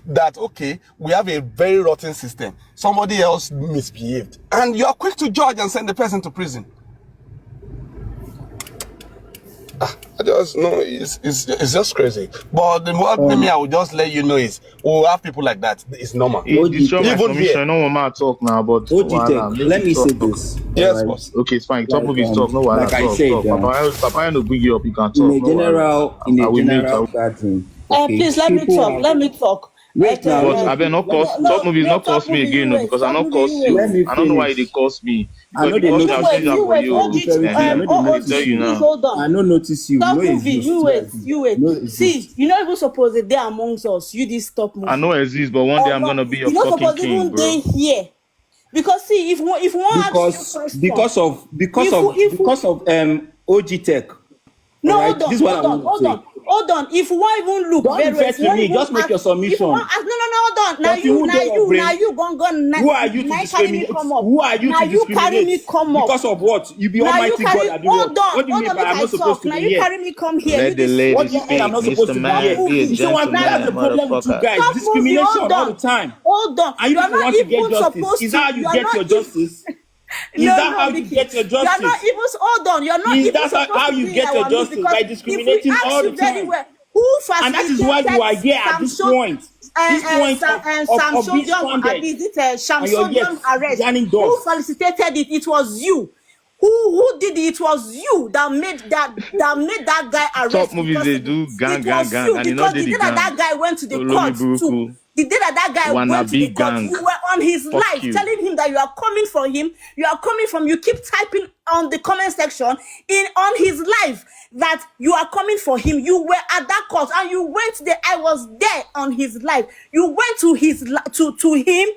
that, okay, we have a very rotten system. Somebody else misbehaved, and you are quick to judge and send the person to prison. I just know it's just crazy. But what me I will just let you know is we'll have people like that. It's normal.
It destroy my
Even here.
submission. No one man talk now, but
Tech,
make
let
it
me say
talk.
this.
Yes,
Alright.
boss.
Okay, it's fine. Top
Like
movies talk. No
like
one
I
talk.
said,
Papa, no bring you up. You can
in
talk.
a
No wahala.
general gathering, okay,
Please let me
people
talk.
have
Let me talk.
wait now.
But I bet not cost top movies
No,
not
top
cost me
movie,
again,
you
no,
wait.
because I
Top
not
movie,
cost
you
you.
Let
wait.
me
I don't know why they
finish.
cost me.
I
Because
know
if
they
you cost me,
You
I'll
notice
change
wait,
you.
that
you
for
wait.
you.
Very true. I know they
I
notice
tell you
you.
Please
now.
hold
I
on.
know notice you.
Top
No
movie,
exist.
you
No
wait,
exist.
you wait.
No
See,
exist.
you're not even supposed to be amongst us. You this top
I
movie.
know exist, but one day
Or
I'm
not,
gonna be your
you're not
fucking
supposed to
king,
even
bro.
day here. Because see, if one asks you
Because
question,
because of because
if
of
if
because of OG Tech. All
no,
right.
hold
This
on,
is what I
hold on,
want to
hold
say.
on, hold on. If one even look
Don't
very well,
refer
if
to
one
me.
even
Just make
ask,
your
if one
submission.
ask, no, hold on.
Continue with your
Now
brain.
you gone,
Who are you to
now carry me
discriminate?
come up.
Who are you
Now
to
you carry
discriminate?
me come up.
Because of what? You be
Now you
Almighty God.
carry,
I do what? What do you
hold
mean
on,
by
make
I'm
I
not supposed
talk.
to
Now
be
you
here?
carry me come here. You
Let the
this
What
lady
do you mean I'm
speak.
not supposed
Mr.
to be
top
here?
Man, be a
You
movie.
see one thing,
Now
that's the
gentleman,
problem with you
motherfucker.
guys.
top movie,
Discrimination all the time.
hold on.
And you
You are
people
not
want to get
even
justice.
supposed
Is
to.
that how you
You are
get
not
your
even.
justice? Is
No,
that how you
Mickey.
get your
You are not
justice?
even, hold on, you're not
Is
even
that
supposed
how
to
you
be in
get your
our midst
justice?
because
By
if we
discriminating
ask
all the
you very
time.
well, who
And that is why you
facilitated
are here at this point. This point of being
Samsodium,
stranded.
is it
And you're yet
Samsodium arrest?
yarning
Who
dust.
facilitated it? It was you. Who did it? It was you that made that guy
Top
arrest
movies they
impossible.
do
It
gang, gang,
was
gang,
you
and you know
because
they
the
the
day that
gang.
that guy went to the
Olomi
court too.
Buruku,
The day that that guy went to the
wannabe
court,
gang.
you were on his
Fuck
life
you.
telling him that you are coming for him. You are coming from. You keep typing on the comment section on his life that you are coming for him. You were at that court and you went there. I was there on his life. You went to to him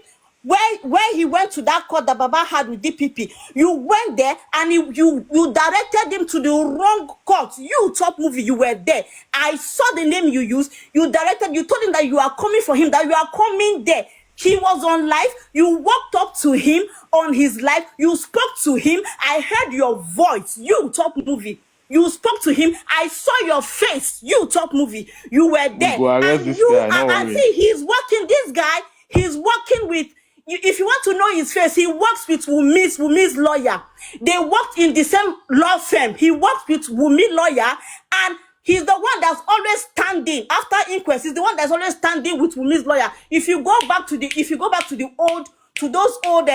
where he went to that court that Baba had with DPP. You went there and you directed him to the wrong court. You top movie, you were there. I saw the name you used. You directed. You told him that you are coming for him. That you are coming there. He was on live. You walked up to him on his live. You spoke to him. I heard your voice. You top movie. You spoke to him. I saw your face. You top movie. You were
We
there.
go arrest
And
this
you
guy, no
and
worry.
see, he's working. This guy, he's working with. If you want to know his face, he works with Wumi's lawyer. They worked in the same law firm. He worked with Wumi lawyer, and he's the one that's always standing after inquest. He's the one that's always standing with Wumi's lawyer. If you go back to the old to those old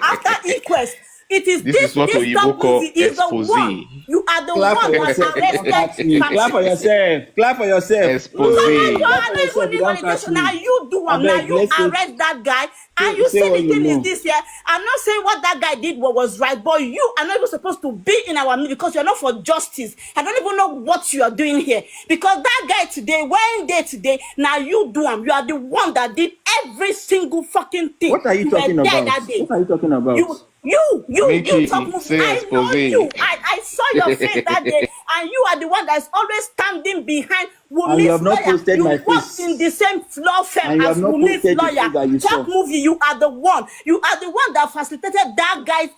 after inquest, it is
This is what
this
Oyibo
top movie
call
is the
expose.
one. You are the
Clap for
one that
yourself. You don't catch me. Clap for
arrested.
yourself. Clap for yourself.
Expose.
Clap
I
for
don't even
yourself. You
need
don't catch
validation. Now
me.
you do
I
one. Now
beg.
you
Let's
arrest that guy. And you
say
see
what
the
you
thing is
know.
this here. I'm not saying what that guy did was right, but you are not even supposed to be in our midst because you're not for justice. I don't even know what you are doing here. Because that guy today, when day today, now you do him. You are the one that did every single fucking thing.
What are you
You were
talking
there
about?
that day.
What are you talking about?
You top
Mickey,
movie.
say
I
expose.
know you. I saw your face that day, and you are the one that's always standing behind
And you
Wumi's
have not
lawyer.
posted
You
my
worked in the
face.
same law firm
And you have
as
not
Wumi's
posted the
lawyer.
things that you
Top
saw.
movie, you are the one. You are the one that facilitated that guy's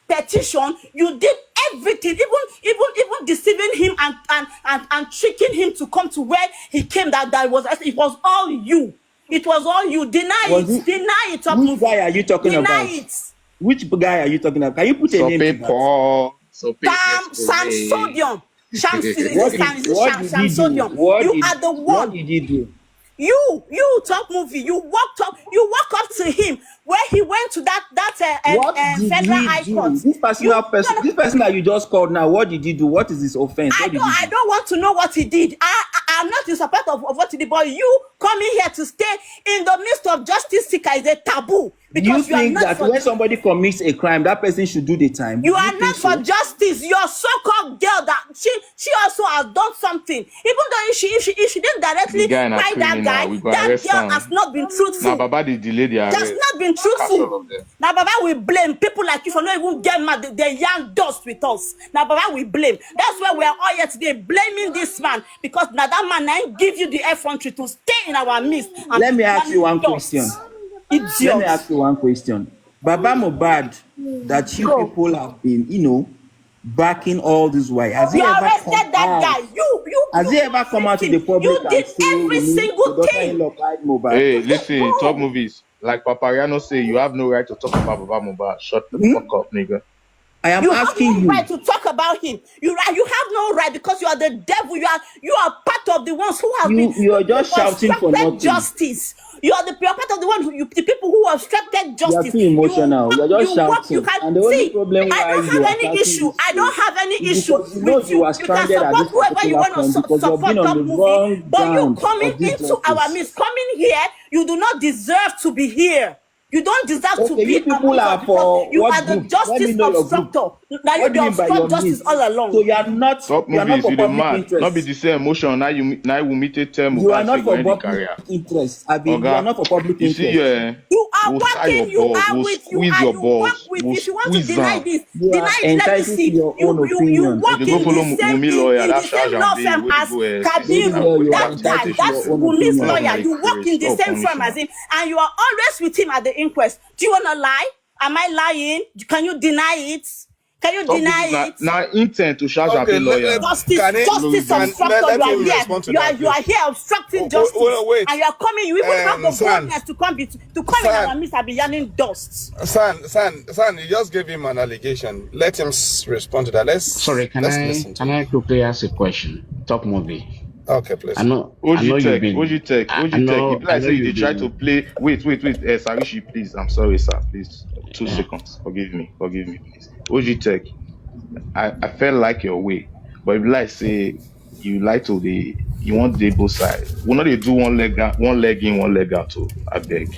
petition. You did everything, even deceiving him and tricking him to come to where he came. That was it was all you. It was all you.
Was it?
Deny it, top
Which
movie.
guy are you talking
Deny
about?
it.
Which guy are you talking about? Can you put a name to
Sope
that?
Paul. Sope
Sam
expose.
Sodium.
What did he do?
Sham
What
You
did
are the
what
one.
did he do?
You top movie. You walk up to him where he went to
What did
federal
he
high
do?
court.
This personal person, this person that you just called now, what did he do? What is his offense? What did he
I
do?
don't want to know what he did. I'm not in support of what he did, but you coming here to stay in the midst of justice seeker is a taboo
Do you
because you are
think
not
that
for
when somebody commits a crime, that person should do the time?
you
Do you
are
think
not for
so?
justice. Your so-called girl that she also has done something. Even though if she didn't
The
directly
guy na
fight that
criminal.
guy,
We go
that
arrest
girl has
him.
not been
Now,
truthful.
Baba they delay the
That's
arrest.
not been
Catch
truthful.
all of them.
Now Baba will blame people like you for not even get mad. They yarn dust with us. Now Baba will blame. That's why we are all here today blaming this man because now that man ain't give you the effrontery to stay in our midst and
Let
be
me ask you
yarning
one
dust.
question. Let me
Idiot.
ask you one question. Baba Mobad, that you
Go.
people have been, backing all this way. Has he
You
ever come
arrested that
out?
guy. You
Has he ever come out to the
everything.
public
You
and
did
say,
every
the
single thing.
daughter-in-law cried Mobad?
Hey,
You did,
listen, top
bro.
movies. Like Papariano say, you have no right to talk about Baba Mubad. Shut the fuck up, nigga.
I am
You have
asking
no
you.
right to talk about him. You have no right because you are the devil. You are part of the ones who have been
You are just shouting for
obstructed
nothing.
justice. You are part of the one the people who obstructed
You are
justice.
too emotional. You are just
You
shouting.
can
And the only
see.
problem
I
why
don't
you
have
are
any
shouting
issue.
this
I
way
don't have any
is
issue
because you know
with
you
you.
are
You can
stranded at
support
this
whoever you
particular
want to
point because you have
support
been on
top
the
movie,
wrong
but you
ground
coming
of this
into our
justice.
midst, coming here, you do not deserve to be here. You don't deserve to
Okay,
be
you people
amongst us
are
because
for
you
what
are the
group? Let me
justice
know your group.
obstructor. Now you
What do you
the
mean by your
obstruct justice
midst?
all
So
along.
Top
you are not
movies,
for
you the
public
mad. Not be
interest.
the same emotion. Now you meet a term
You are
mobile say
not
go
for
end the
public
career.
interest. Abi, you are
Oga,
not for public
you see,
interest.
You are
we'll tie your
working, you
balls,
are
we'll
with,
squeeze your
you work
balls,
with.
we'll
If you want to
squeeze
deny
them.
this,
You
deny
are
it. Let me
entitled to
see.
your own
You
opinion.
If
work
you go
in the
follow
same
Wumi lawyer, that charge
same
am
law
day,
firm
where they
as
go
Maybe
now
Kabiru.
you are
That guy,
entitled to
that's
your own
Wumi's
opinion.
Stop
lawyer.
now,
You work in the
stop
same
on this
firm as
now.
him, and you are always with him at the inquest. Do you wanna lie? Am I lying? Can you deny it? Can you
Top
deny
movies
it?
now intent to charge
Okay,
Abe lawyer now.
Justice obstructor,
let
you are
him
here.
respond to
You
that,
are
please.
here obstructing justice,
Wait, wait.
and you are coming. You even have the
San,
boldness to come in
San,
our midst and be yarning dust.
San, you just gave him an allegation. Let him respond to that.
Sorry,
Let's listen to
can
him.
I quickly ask a question? Top movie.
Okay,
I
please.
know
OG
you've
Tech,
been
OG Tech. If
I
like
know
say you
you've
dey try to
been
play, wait, Sarishi, please. I'm sorry, sir. Please, 2 seconds. Forgive me, please. OG Tech. I felt like your way, but if like say you like to you want the both side. We not dey do one leg in, one leg out. To I beg,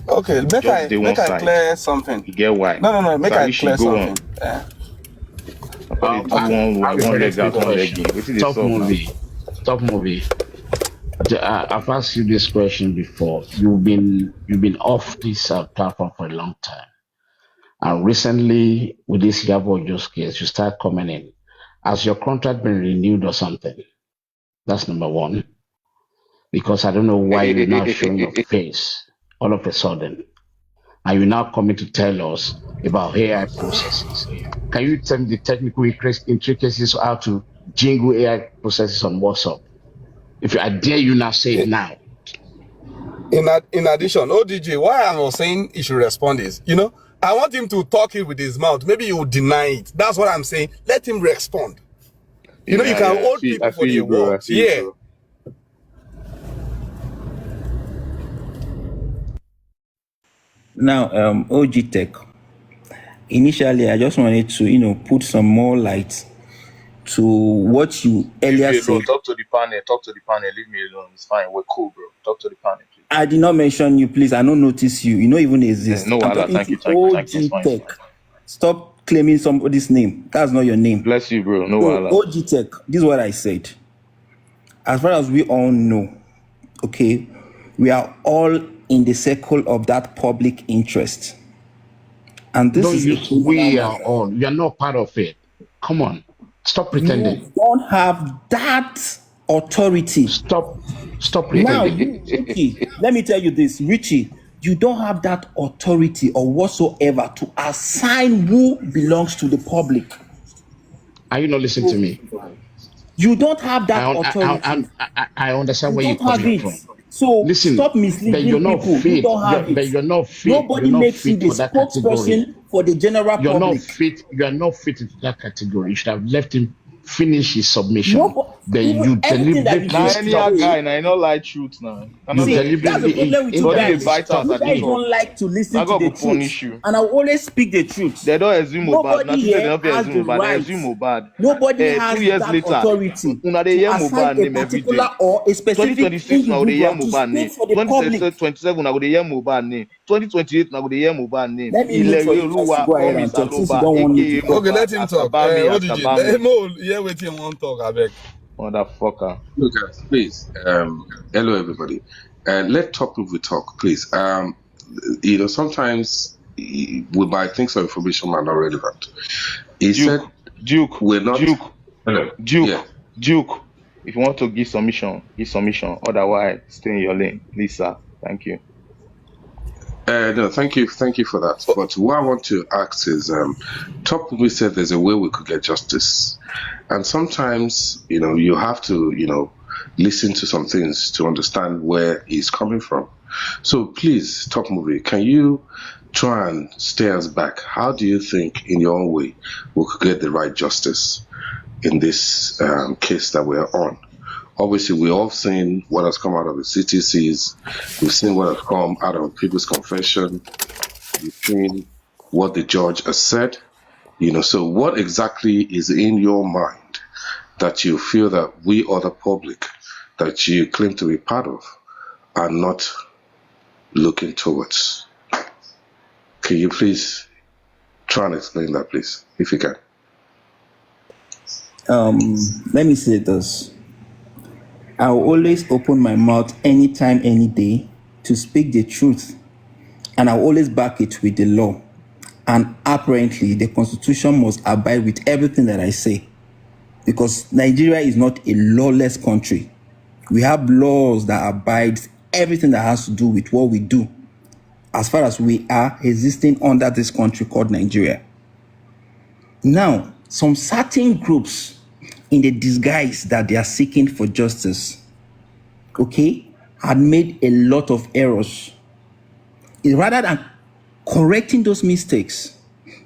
Okay,
just the one
make I
side.
clear something.
You get why?
No, make I
Sarishi,
clear
go
something.
on. I they do
I have a
one
very
leg
quick
out, one leg
question.
in. Wetin dey
Top
sup now?
movie. Top movie. I've asked you this question before. You've been off this platform for a long time. And recently, with this Yabo Jo's case, you start commenting. Has your contract been renewed or something? That's number one. Because I don't know why you're now showing your face all of a sudden. And you're now coming to tell us about AI processes. Can you tell me the technical intricacies of how to jingle AI processes on WhatsApp? I dare you now say it now.
In addition, ODJ, why I'm not saying he should respond is, I want him to talk it with his mouth. Maybe he will deny it. That's what I'm saying. Let him respond. You can hold people for their words. Yeah.
Bro.
Now, OG Tech. Initially, I just wanted to, put some more light to what you earlier
Leave me alone.
said.
Talk to the panel. Leave me alone. It's fine. We're cool, bro. Talk to the panel, please.
I did not mention you, please. I don't notice you. You don't even exist.
No,
I'm
Allah.
talking
Thank you.
to OG
It's fine.
Tech. Stop claiming somebody's name. That's not your name.
Bless you, bro. No,
So,
Allah.
OG Tech, this is what I said. As far as we all know, okay, we are all in the circle of that public interest. And this
Don't
is
use
a
we
criminal
are
matter.
all. You're not part of it. Come on. Stop pretending.
You don't have that authority.
Stop
Now,
pretending.
you, Richie, let me tell you this, Richie, you don't have that authority or whatsoever to assign who belongs to the public.
Are you not listening to me?
You don't have that authority.
I understand
You
where you're
don't have
coming
it.
from.
So
Listen,
stop
but
misleading
you're not
people. You
fit.
don't have it.
You're not fit.
Nobody
You're not
makes you
fit
the
for that category.
spokesperson for the general
You're not
public.
fit. You are not fit into that category. You should have left him finish his submission.
Nobody,
Then
even
you
anything that you
deliberately
say
Any
stopped.
guy, I not lie truth now.
You
See, that's the
deliberately
problem with you
Body
guys.
dey bite us
stopped.
You
at the
guys
Me.
don't like to listen
Now
to
God
the
go punish
truth.
you.
And I will always speak the truth.
They don't assume Mohbad.
Nobody
Now they
here
don't
has the
assume Mohbad. They
right.
assume Mohbad.
Nobody has
2 years
that
later,
authority
una dey
to
hear
assign
Mohbad
a
name every
particular
day.
or a specific
2026 now go dey hear
individual to
Mohbad name.
speak for the public.
2027 now go dey hear Mohbad name. 2028 now go dey hear Mohbad name.
Let me mute for
Ilere
you guys to
Oluwa
go ahead
promise
and talk since you
Aloba
don't want me to
aka
talk.
Okay, let
Mohbad
him talk.
Asabami.
Mo, yeah, wait him one talk, I beg.
Motherfucker.
Look, guys, please. Hello, everybody. Let TopMovue talk, please. Sometimes we might think some information are not relevant. He said
Duke.
we're not. Hello. Yeah.
Duke. If you want to give submission, give submission. Otherwise, stay in your lane, please, sir. Thank you.
No, thank you for that. But what I want to ask is, TopMovue said there's a way we could get justice, and sometimes you have to listen to some things to understand where he's coming from. So please, TopMovie, can you try and steer us back? How do you think, in your own way, we could get the right justice in this case that we're on? Obviously, we've all seen what has come out of the CTCs. We've seen what has come out of people's confession. We've seen what the judge has said. So what exactly is in your mind that you feel that we or the public that you claim to be part of are not looking towards? Can you please try and explain that, please, if you can?
Let me say this. I will always open my mouth anytime, any day to speak the truth, and I will always back it with the law. And apparently, the Constitution must abide with everything that I say, because Nigeria is not a lawless country. We have laws that abide everything that has to do with what we do, as far as we are existing under this country called Nigeria. Now, some certain groups, in the disguise that they are seeking for justice, had made a lot of errors. Rather than correcting those mistakes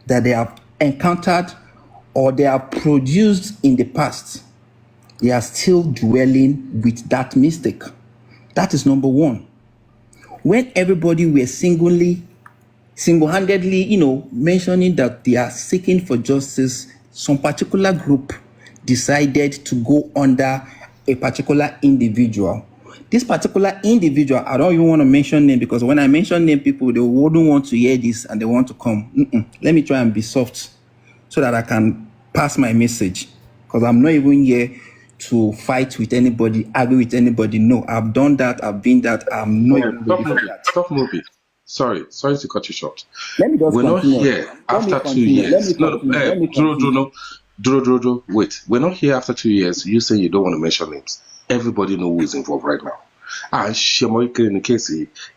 that they have encountered or they have produced in the past, they are still dwelling with that mistake. That is number one. When everybody were single-handedly, mentioning that they are seeking for justice, some particular group decided to go under a particular individual. This particular individual, I don't even want to mention name, because when I mention name, people, they wouldn't want to hear this and they want to come. Let me try and be soft so that I can pass my message, because I'm not even here to fight with anybody, argue with anybody. No, I've done that, I've been that, I'm not even ready for that.
TopMovie. Sorry to cut you short.
Let me just
We're
continue.
not here after 2 years. Dro, wait. We're not here after 2 years. You say you don't want to mention names. Everybody knows who is involved right now. And in the case,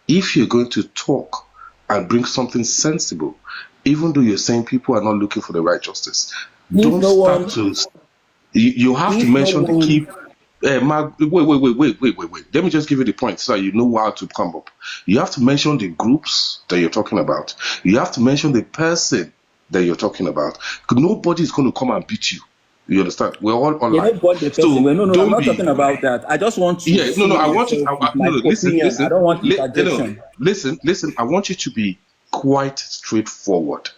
if you're going to talk and bring something sensible, even though you're saying people are not looking for the right justice, don't start to. You have to mention the key. Wait. Let me just give you the point so you know how to come up. You have to mention the groups that you're talking about. You have to mention the person that you're talking about. Nobody is going to come and beat you. You understand? We're all online.
I'm not talking about that. I just want to.
I want you. Listen.
I don't want interjection.
Listen. I want you to be quite straightforward.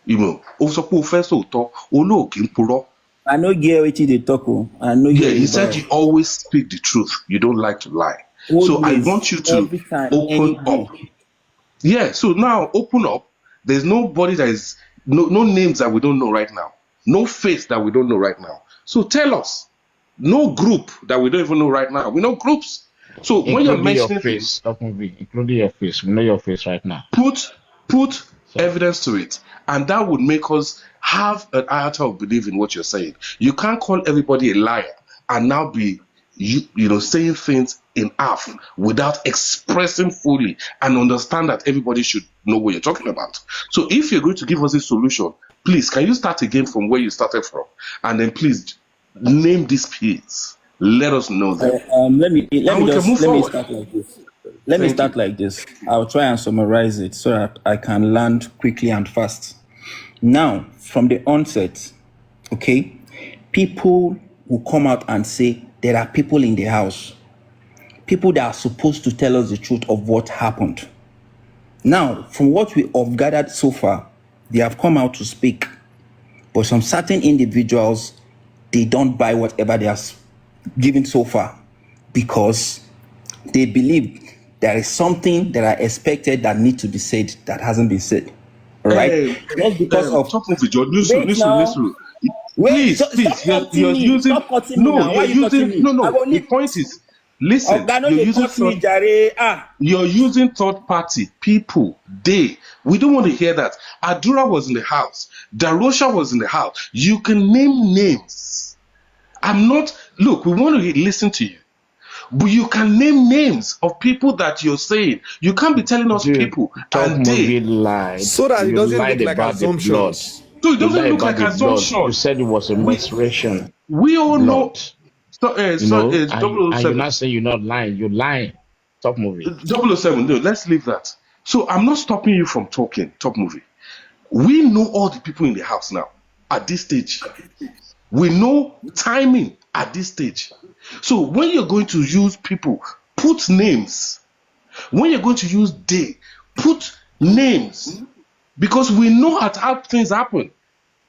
I know what they talk. I know.
You said you always speak the truth. You don't like to lie.
Always,
so I want you to open up. Yeah. So now open up. There's nobody that is no names that we don't know right now. No face that we don't know right now. So tell us. No group that we don't even know right now. We know groups. So
including
when you're mentioning
your face, including your face, we know your face right now.
Put evidence to it, and that would make us have an iota of belief in what you're saying. You can't call everybody a liar and now be saying things in half without expressing fully and understand that everybody should know what you're talking about. So if you're going to give us a solution, please, can you start again from where you started from? And then please name these peers. Let us know them.
Let me start like this. Let me start like this. I'll try and summarize it so that I can land quickly and fast. Now, from the onset, people will come out and say there are people in the house, people that are supposed to tell us the truth of what happened. Now, from what we have gathered so far, they have come out to speak, but some certain individuals, they don't buy whatever they are given so far, because they believe there is something that I expected that need to be said that hasn't been said. All right? Just because of
TopMovue, listen. Please, you're using. The point is, listen. You're using third party people. We don't want to hear that. Adura was in the house. Darosha was in the house. You can name names. Look, we want to listen to you. But you can name names of people that you're saying. You can't be telling us people and they
lied. So that it doesn't look like assumptions.
So it doesn't look like assumption.
You said it was a menstruation.
We all know.
You know, and you're
007.
not saying you're not lying. You're lying. Top movie.
007, no, let's leave that. So I'm not stopping you from talking, top movie. We know all the people in the house now at this stage. We know timing at this stage. So when you're going to use people, put names. When you're going to use day, put names. Because we know how things happen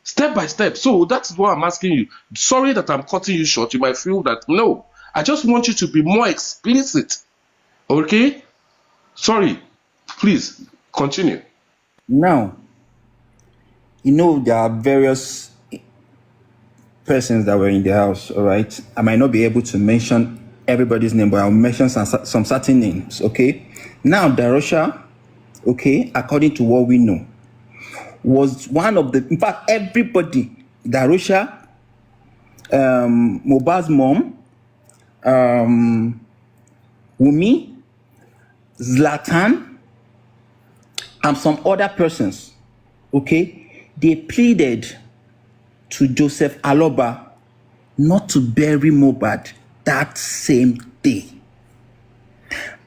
step by step. So that's what I'm asking you. Sorry that I'm cutting you short. You might feel that no. I just want you to be more explicit. Okay? Sorry. Please continue.
Now, there are various persons that were in the house, all right? I might not be able to mention everybody's name, but I'll mention some certain names, okay? Now, Darosha, okay, according to what we know, was one of the, in fact, everybody, Darosha, Mohbad's mom, Wumi, Zlatan, and some other persons, okay, they pleaded to Joseph Aloba not to bury Mohbad that same day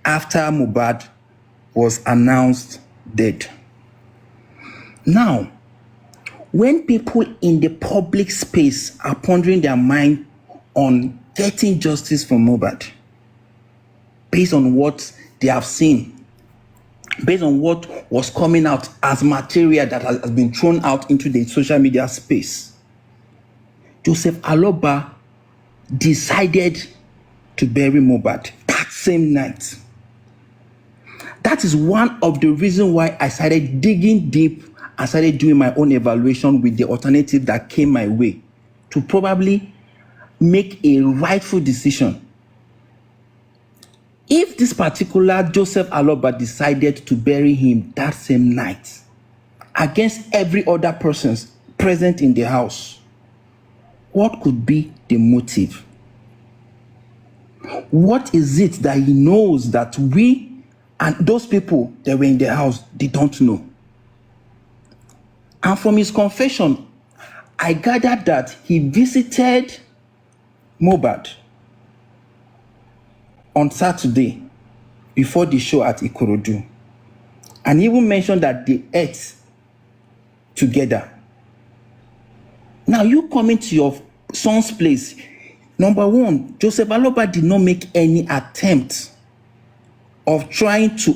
after Mohbad was announced dead. Now, when people in the public space are pondering their mind on getting justice for Mohbad, based on what they have seen, based on what was coming out as material that has been thrown out into the social media space, Joseph Aloba decided to bury Mohbad that same night. That is one of the reasons why I started digging deep and started doing my own evaluation with the alternative that came my way to probably make a rightful decision. If this particular Joseph Aloba decided to bury him that same night against every other person present in the house, what could be the motive? What is it that he knows that we and those people that were in the house, they don't know? And from his confession, I gathered that he visited Mohbad on Saturday before the show at Ikorodu. And he even mentioned that they ate together. Now, you coming to your son's place, number one, Joseph Aloba did not make any attempt of trying to,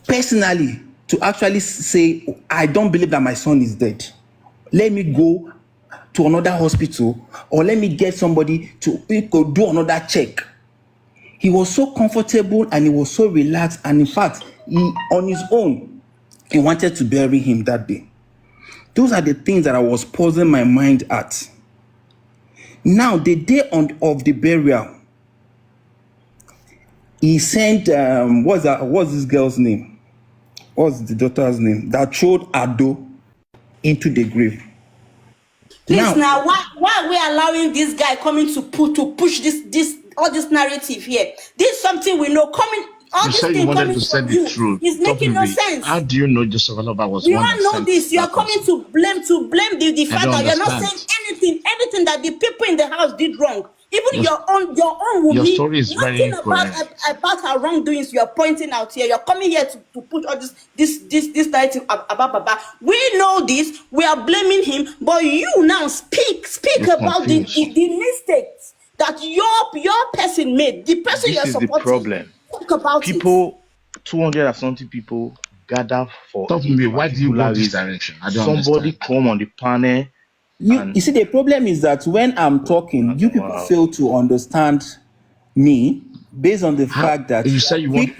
personally, to actually say, I don't believe that my son is dead. Let me go to another hospital, or let me get somebody to do another check. He was so comfortable and he was so relaxed, and in fact, on his own, he wanted to bury him that day. Those are the things that I was posing my mind at. Now, the day of the burial, he sent, what's this girl's name? What's the daughter's name? That threw Ado into the grave.
Please now, why are we allowing this guy coming to push this all this narrative here? This is something we know coming. All
You
this
said you
thing
wanted
coming
to say
from
the
you
truth.
is making no sense.
How do you know Joseph Aloba was
We
one
all
that
know
sent
this. You are
that
coming
person?
to blame the
I
fact
don't
that you're not
understand.
saying anything that the people in the house did wrong. Even
Your,
your own
your
Wumi,
story is very
nothing
incoherent.
about her wrongdoings. You are pointing out here. You're coming here to put all this narrative about Baba. We know this. We are blaming him, but you now speak
You're
about the
confused.
mistakes that your person made. The person
This
you're
is the
supporting.
problem.
Talk about it.
People, 200 and something people gather for
Talk to
a
me. Why do you go
particular
this
reason.
direction? I don't
Somebody
understand.
come on the panel and
You see, the problem is that when I'm talking, you people
wow.
fail to understand me based on the
How
fact that
you say
you are quick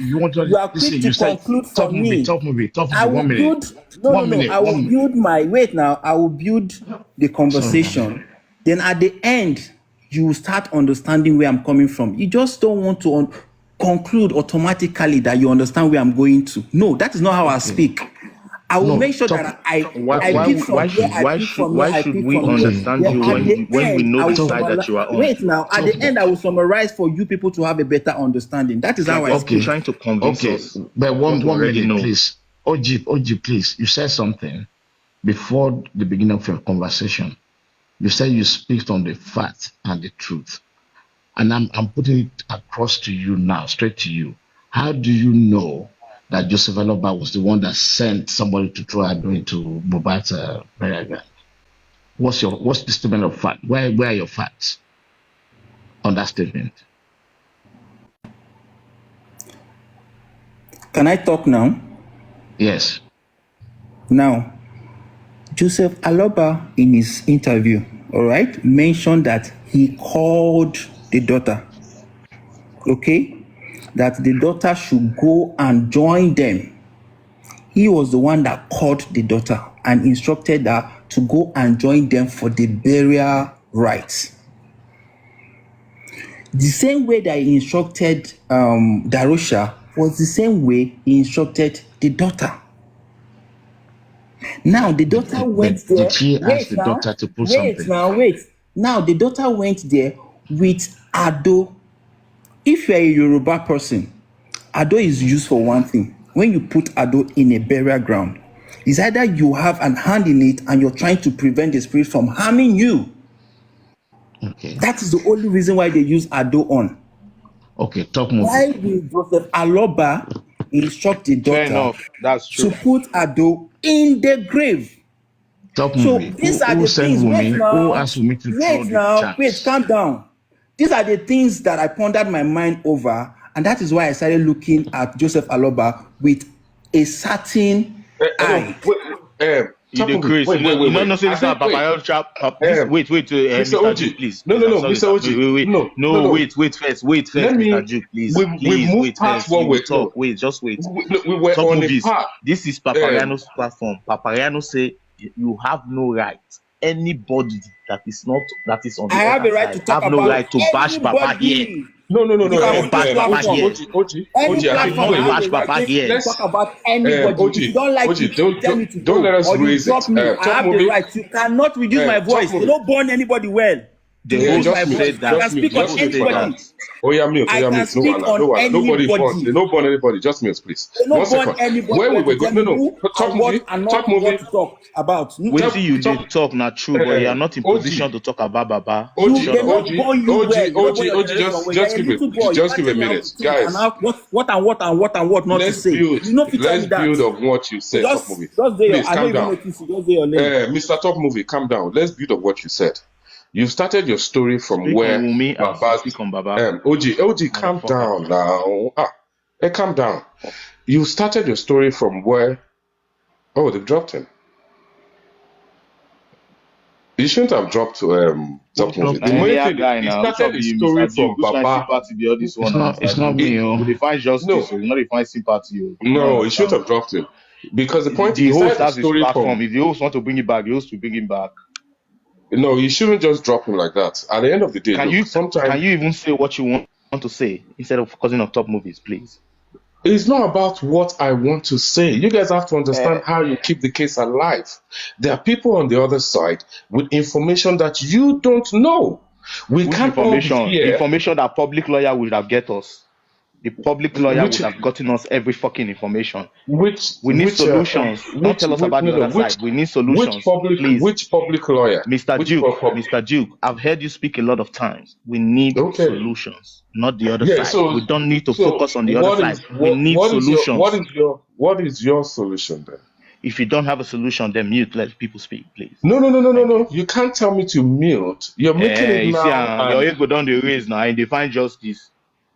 listen?
to
You said
conclude
top
for
movie,
me.
top movie, top
I
movie.
will
1 minute,
build, no, I will
1 minute.
build the
Sorry.
conversation. Then at the end, you will start understanding where I'm coming from. You just don't want to conclude automatically that you understand where I'm going to. No, that is not how I
Okay.
speak. I will
No,
make sure
top.
that I
Okay.
pick from here, I pick from here, I
should
pick
we
from here.
Okay.
understand
Then
you
at
Okay.
the
when we
end,
know
I
the
will
side that
summarize.
you are on?
Wait now, at
Top.
the end, I will summarize for you people to have a better understanding. That is how I
Like
speak.
Okay.
trying to convince
Okay.
us
But
what we
one
already
minute,
know.
please. OG, please. You said something before the beginning of your conversation. You said you speak on the fact and the truth. And I'm putting it across to you now, straight to you. How do you know that Joseph Aloba was the one that sent somebody to throw Ado into Mohbad's burial ground? What's the statement of fact? Where are your facts on that statement?
Can I talk now?
Yes.
Now, Joseph Aloba, in his interview, all right, mentioned that he called the daughter, okay, that the daughter should go and join them. He was the one that called the daughter and instructed her to go and join them for the burial rites. The same way that he instructed Darusha was the same way he instructed the daughter. Now the daughter went there.
Did she ask the daughter to put something?
Wait. Now the daughter went there with Ado. If you're a Yoruba person, Ado is used for one thing. When you put Ado in a burial ground, it's either you have an hand in it and you're trying to prevent the spirit from harming you.
Okay.
That is the only reason why they use Ado on.
Okay, TopMovue.
Why will Joseph Aloba instruct the
Fair
daughter
enough. That's true.
to put Ado in the grave?
TopMovie.
So these are
Who
the
sent
things.
Wumi? Who asked Wumi to throw the chance?
Calm down. These are the things that I pondered my mind over, and that is why I started looking at Joseph Aloba with a certain eye.
You decrease.
Wait.
You know, say this is Papayel trap. Wait, Mr. Duke, please.
No, Mr. Oji.
Wait. No, wait first, Mr. Duke, please. Please, wait first. You will talk. Wait, just wait.
We were
Top
on
movies.
a path.
This is Papariano's platform. Papariano say you have no right. Anybody that is on the
I have
other
a right
side
to talk
have no
about
right to bash Papa here.
No.
Bash Papa here.
Any
I think
platform
wait,
I have
bash
a
Papa
right
here.
to talk about anybody. If you don't like it, tell me to
don't
go.
let us
Or you
raise
drop
it.
me. I have the right. You cannot reduce my voice. They don't burn anybody well.
The
Yeah,
host
just
said
mute,
that.
I can speak on
just mute for
anybody.
now. Oh yeah, mute.
I can speak on
Nobody
anybody.
burn. They don't burn anybody. Just mute, please.
They
One
don't burn
second.
anybody.
Where we were
Tell
going?
me
No.
who
Top
and what
movie.
and
Top
not what
movie.
to talk about.
Wait till you did talk not true, but you are not in position to talk about Baba. Shut
They
up.
not born you well. You don't born your
OG,
generation well.
just
You're a
give
little boy.
it.
You
Just
can't
give a
tell me how to
minute,
think and
guys.
how what not to say. You know if you tell me that.
Let's build on what you said. Top movie.
Just there.
Please
I know
calm
you
down.
notice. Just there your lane.
Mr. Top Movie, calm down. Let's build on what you said. You started your story from
Speak
where
on Wumi and
Baba's
speak on Baba.
OG, calm down now. Calm down. You started your story from where? Oh, they dropped him. You shouldn't have dropped Top Movie. The main thing
Guy
he
now.
started the story from
Who's trying
Baba.
sympathy be all this one?
It's not me.
We define justice, so you not define sympathy.
No, he shouldn't have dropped him. Because the point
The
he
host
started the
has his
story
platform.
from
If the host want to bring it back, the host will bring it back.
no, you shouldn't just drop him like that. At the end of the day,
Can
sometimes
you even say what you want to say instead of focusing on top movies, please?
it's not about what I want to say. You guys have to understand how you keep the case alive. There are people on the other side with information that you don't know. We
Which
can't all be here.
information that public lawyer would have get us. The public lawyer would have gotten us every fucking information. We need solutions. Don't tell us about the other side. We need solutions. Please.
Which public lawyer?
Mr. Duke, I've heard you speak a lot of times. We need solutions, not the other side.
So,
we don't need to focus on the other side. We need solutions.
What is your solution then?
If you don't have a solution, then mute. Let people speak, please.
No. You can't tell me to mute. You're making it
you
now.
See, your ego don't raise now and define justice.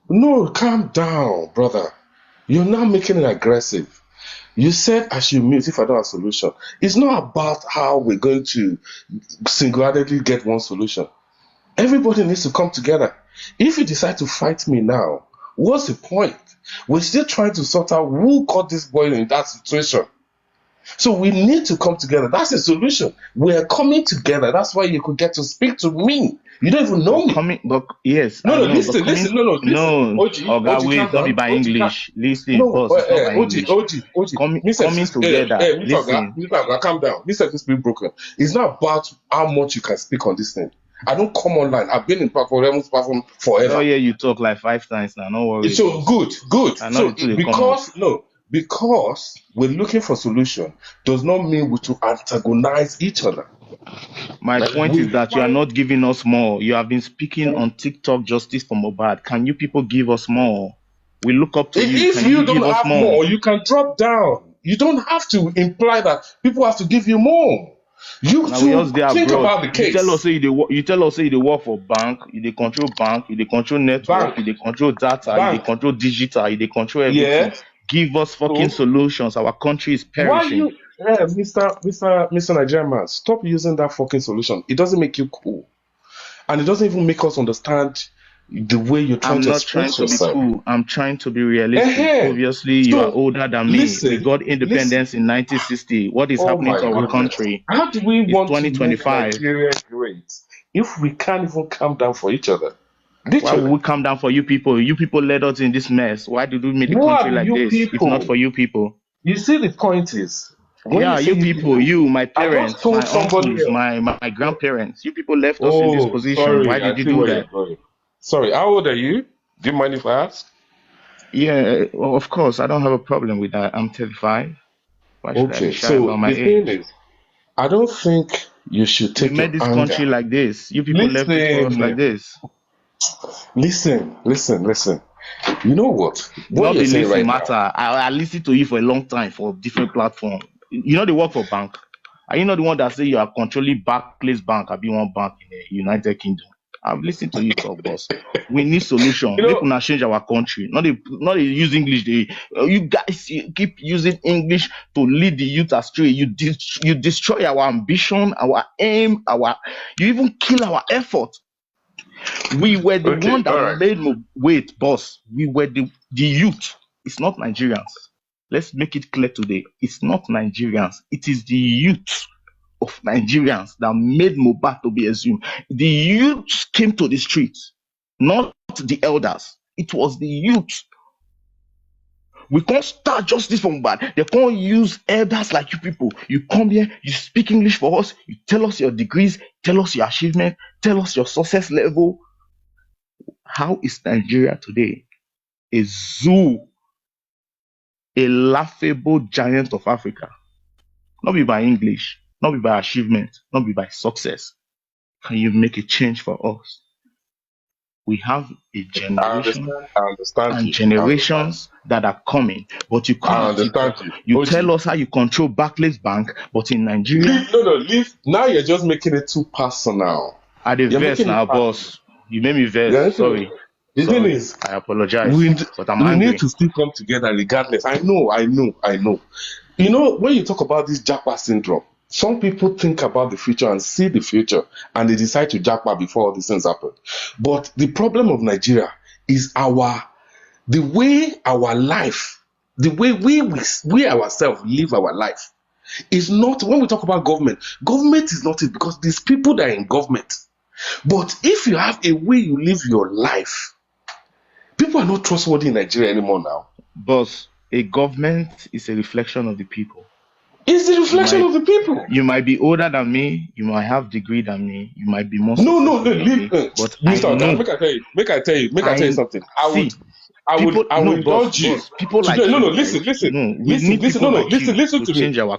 No, calm down, brother. You're now making it aggressive. You said I should mute if I don't have a solution. It's not about how we're going to single-handedly get one solution. Everybody needs to come together. If you decide to fight me now, what's the point? We're still trying to sort out who caught this boy in that situation. So we need to come together. That's the solution. We're coming together. That's why you could get to speak to me. You don't even know me. Listen.
Oga, don't be by English. Listen, coming together. Listen.
Calm down. Listen, this being broken. It's not about how much you can speak on this thing. I don't come online. I've been in platform forever.
Oh yeah, you talk like 5 times now. No worries.
So good. So because we're looking for solution does not mean we to antagonize each other.
My
Like
point
we
is that you are
find,
not giving us more. You have been speaking on TikTok justice for Mohbad. Can you people give us more? We look up to you.
if
Can you
you
give
don't
us
have
more?
more, you can drop down. You don't have to imply that people have to give you more. You
Now we
too
just there
think
abroad.
about the
You tell us
case.
say you tell us say you dey work for bank, you dey control bank, you dey control network,
Bank,
you dey control data, you dey
bank,
control digital, you dey control everything.
yes.
Give us fucking
So
solutions. Our country is
why
perishing.
you, Mr. Nigerian man, stop using that fucking solution. It doesn't make you cool, and it doesn't even make us understand the way you're trying
I'm
to
not trying
express
to be
yourself.
cool. I'm trying to be realistic.
uh
Obviously, you are
So
older than me. We
listen,
got
listen.
independence in 1960. What is
Oh
happening
my
to our
goodness.
country?
How do we
It's
want to make
2025.
Nigeria great if we can't even calm down for each other?
Why would
Literally.
we come down for you people? You people led us in this mess. Why did we make the
Who are
country
the
like
you
this if not for
people?
you people?
You see, the point is, when you
Yeah,
say
you
you
people,
people,
you, my
I just
parents,
told
my
somebody
uncles,
else.
my
Yeah.
grandparents. You people left us in this
Oh,
position. Why
sorry. I
did you
see
do
where you're
that?
going. Sorry, how old are you? Do you mind if I ask?
Yeah, well, of course, I don't have a problem with that. I'm 35. Why should I be
Okay,
shy
so
about my
the thing
age?
is, I don't think you should
We
take
made
your
this
anger.
country like this. You people left it for us like
Listen,
this.
listen. You know what? What
Not
you're
be
saying
listen
right now.
matter. I listened to you for a long time for different platform. You know they work for bank. Are you not the one that say you are controlling Barclays Bank? I be one bank in the United Kingdom. I've listened to you talk, boss. We need solution.
You
Make
know,
una change our country. Not they use English. You guys you keep using English to lead the youth astray. You destroy our ambition, our aim, our you even kill our effort. We were the
okay,
one that
all right.
made wait, boss. We were the youth. It's not Nigerians. Let's make it clear today. It's not Nigerians. It is the youth of Nigerians that made Mohbad to be exhumed. The youth came to the streets, not the elders. It was the youth. We can't start justice from Mohbad. They can't use elders like you people. You come here, you speak English for us, you tell us your degrees, tell us your achievement, tell us your success level. How is Nigeria today? A zoo, a laughable giant of Africa. Not be by English, not be by achievement, not be by success. Can you make a change for us? We have a generation
I understand
and
you. I understand.
generations that are coming, but you come
I
on
understand
TikTok,
you.
you tell
OG.
us how you control Barclays Bank, but in Nigeria,
Leave. Now you're just making it too personal.
at the
You're
verse
making it
now,
personal.
boss. You made me verse.
Yeah,
Sorry.
the thing
Sorry.
is,
I apologize.
we
But I'm
we need
angry.
to still come together regardless. I know. You know, when you talk about this Japa syndrome, some people think about the future and see the future and they decide to Japa before all these things happen. But the problem of Nigeria is the way our life, the way we ourselves live our life is not, when we talk about government is not it, because these people that are in government. But if you have a way you live your life, people are not trustworthy in Nigeria anymore now.
Boss, a government is a reflection of the people.
It's the
You
reflection
might
of the people.
you might be older than me, you might have degree than me, you might be more
No,
successful than
leave,
me, but I
Mr. Oga,
know
make I tell you
I
something.
see
I
people
will
no
indulge you
people
today.
like
No,
you, right?
listen,
No, we need
listen,
people
no,
like you
listen to
to
me.
change our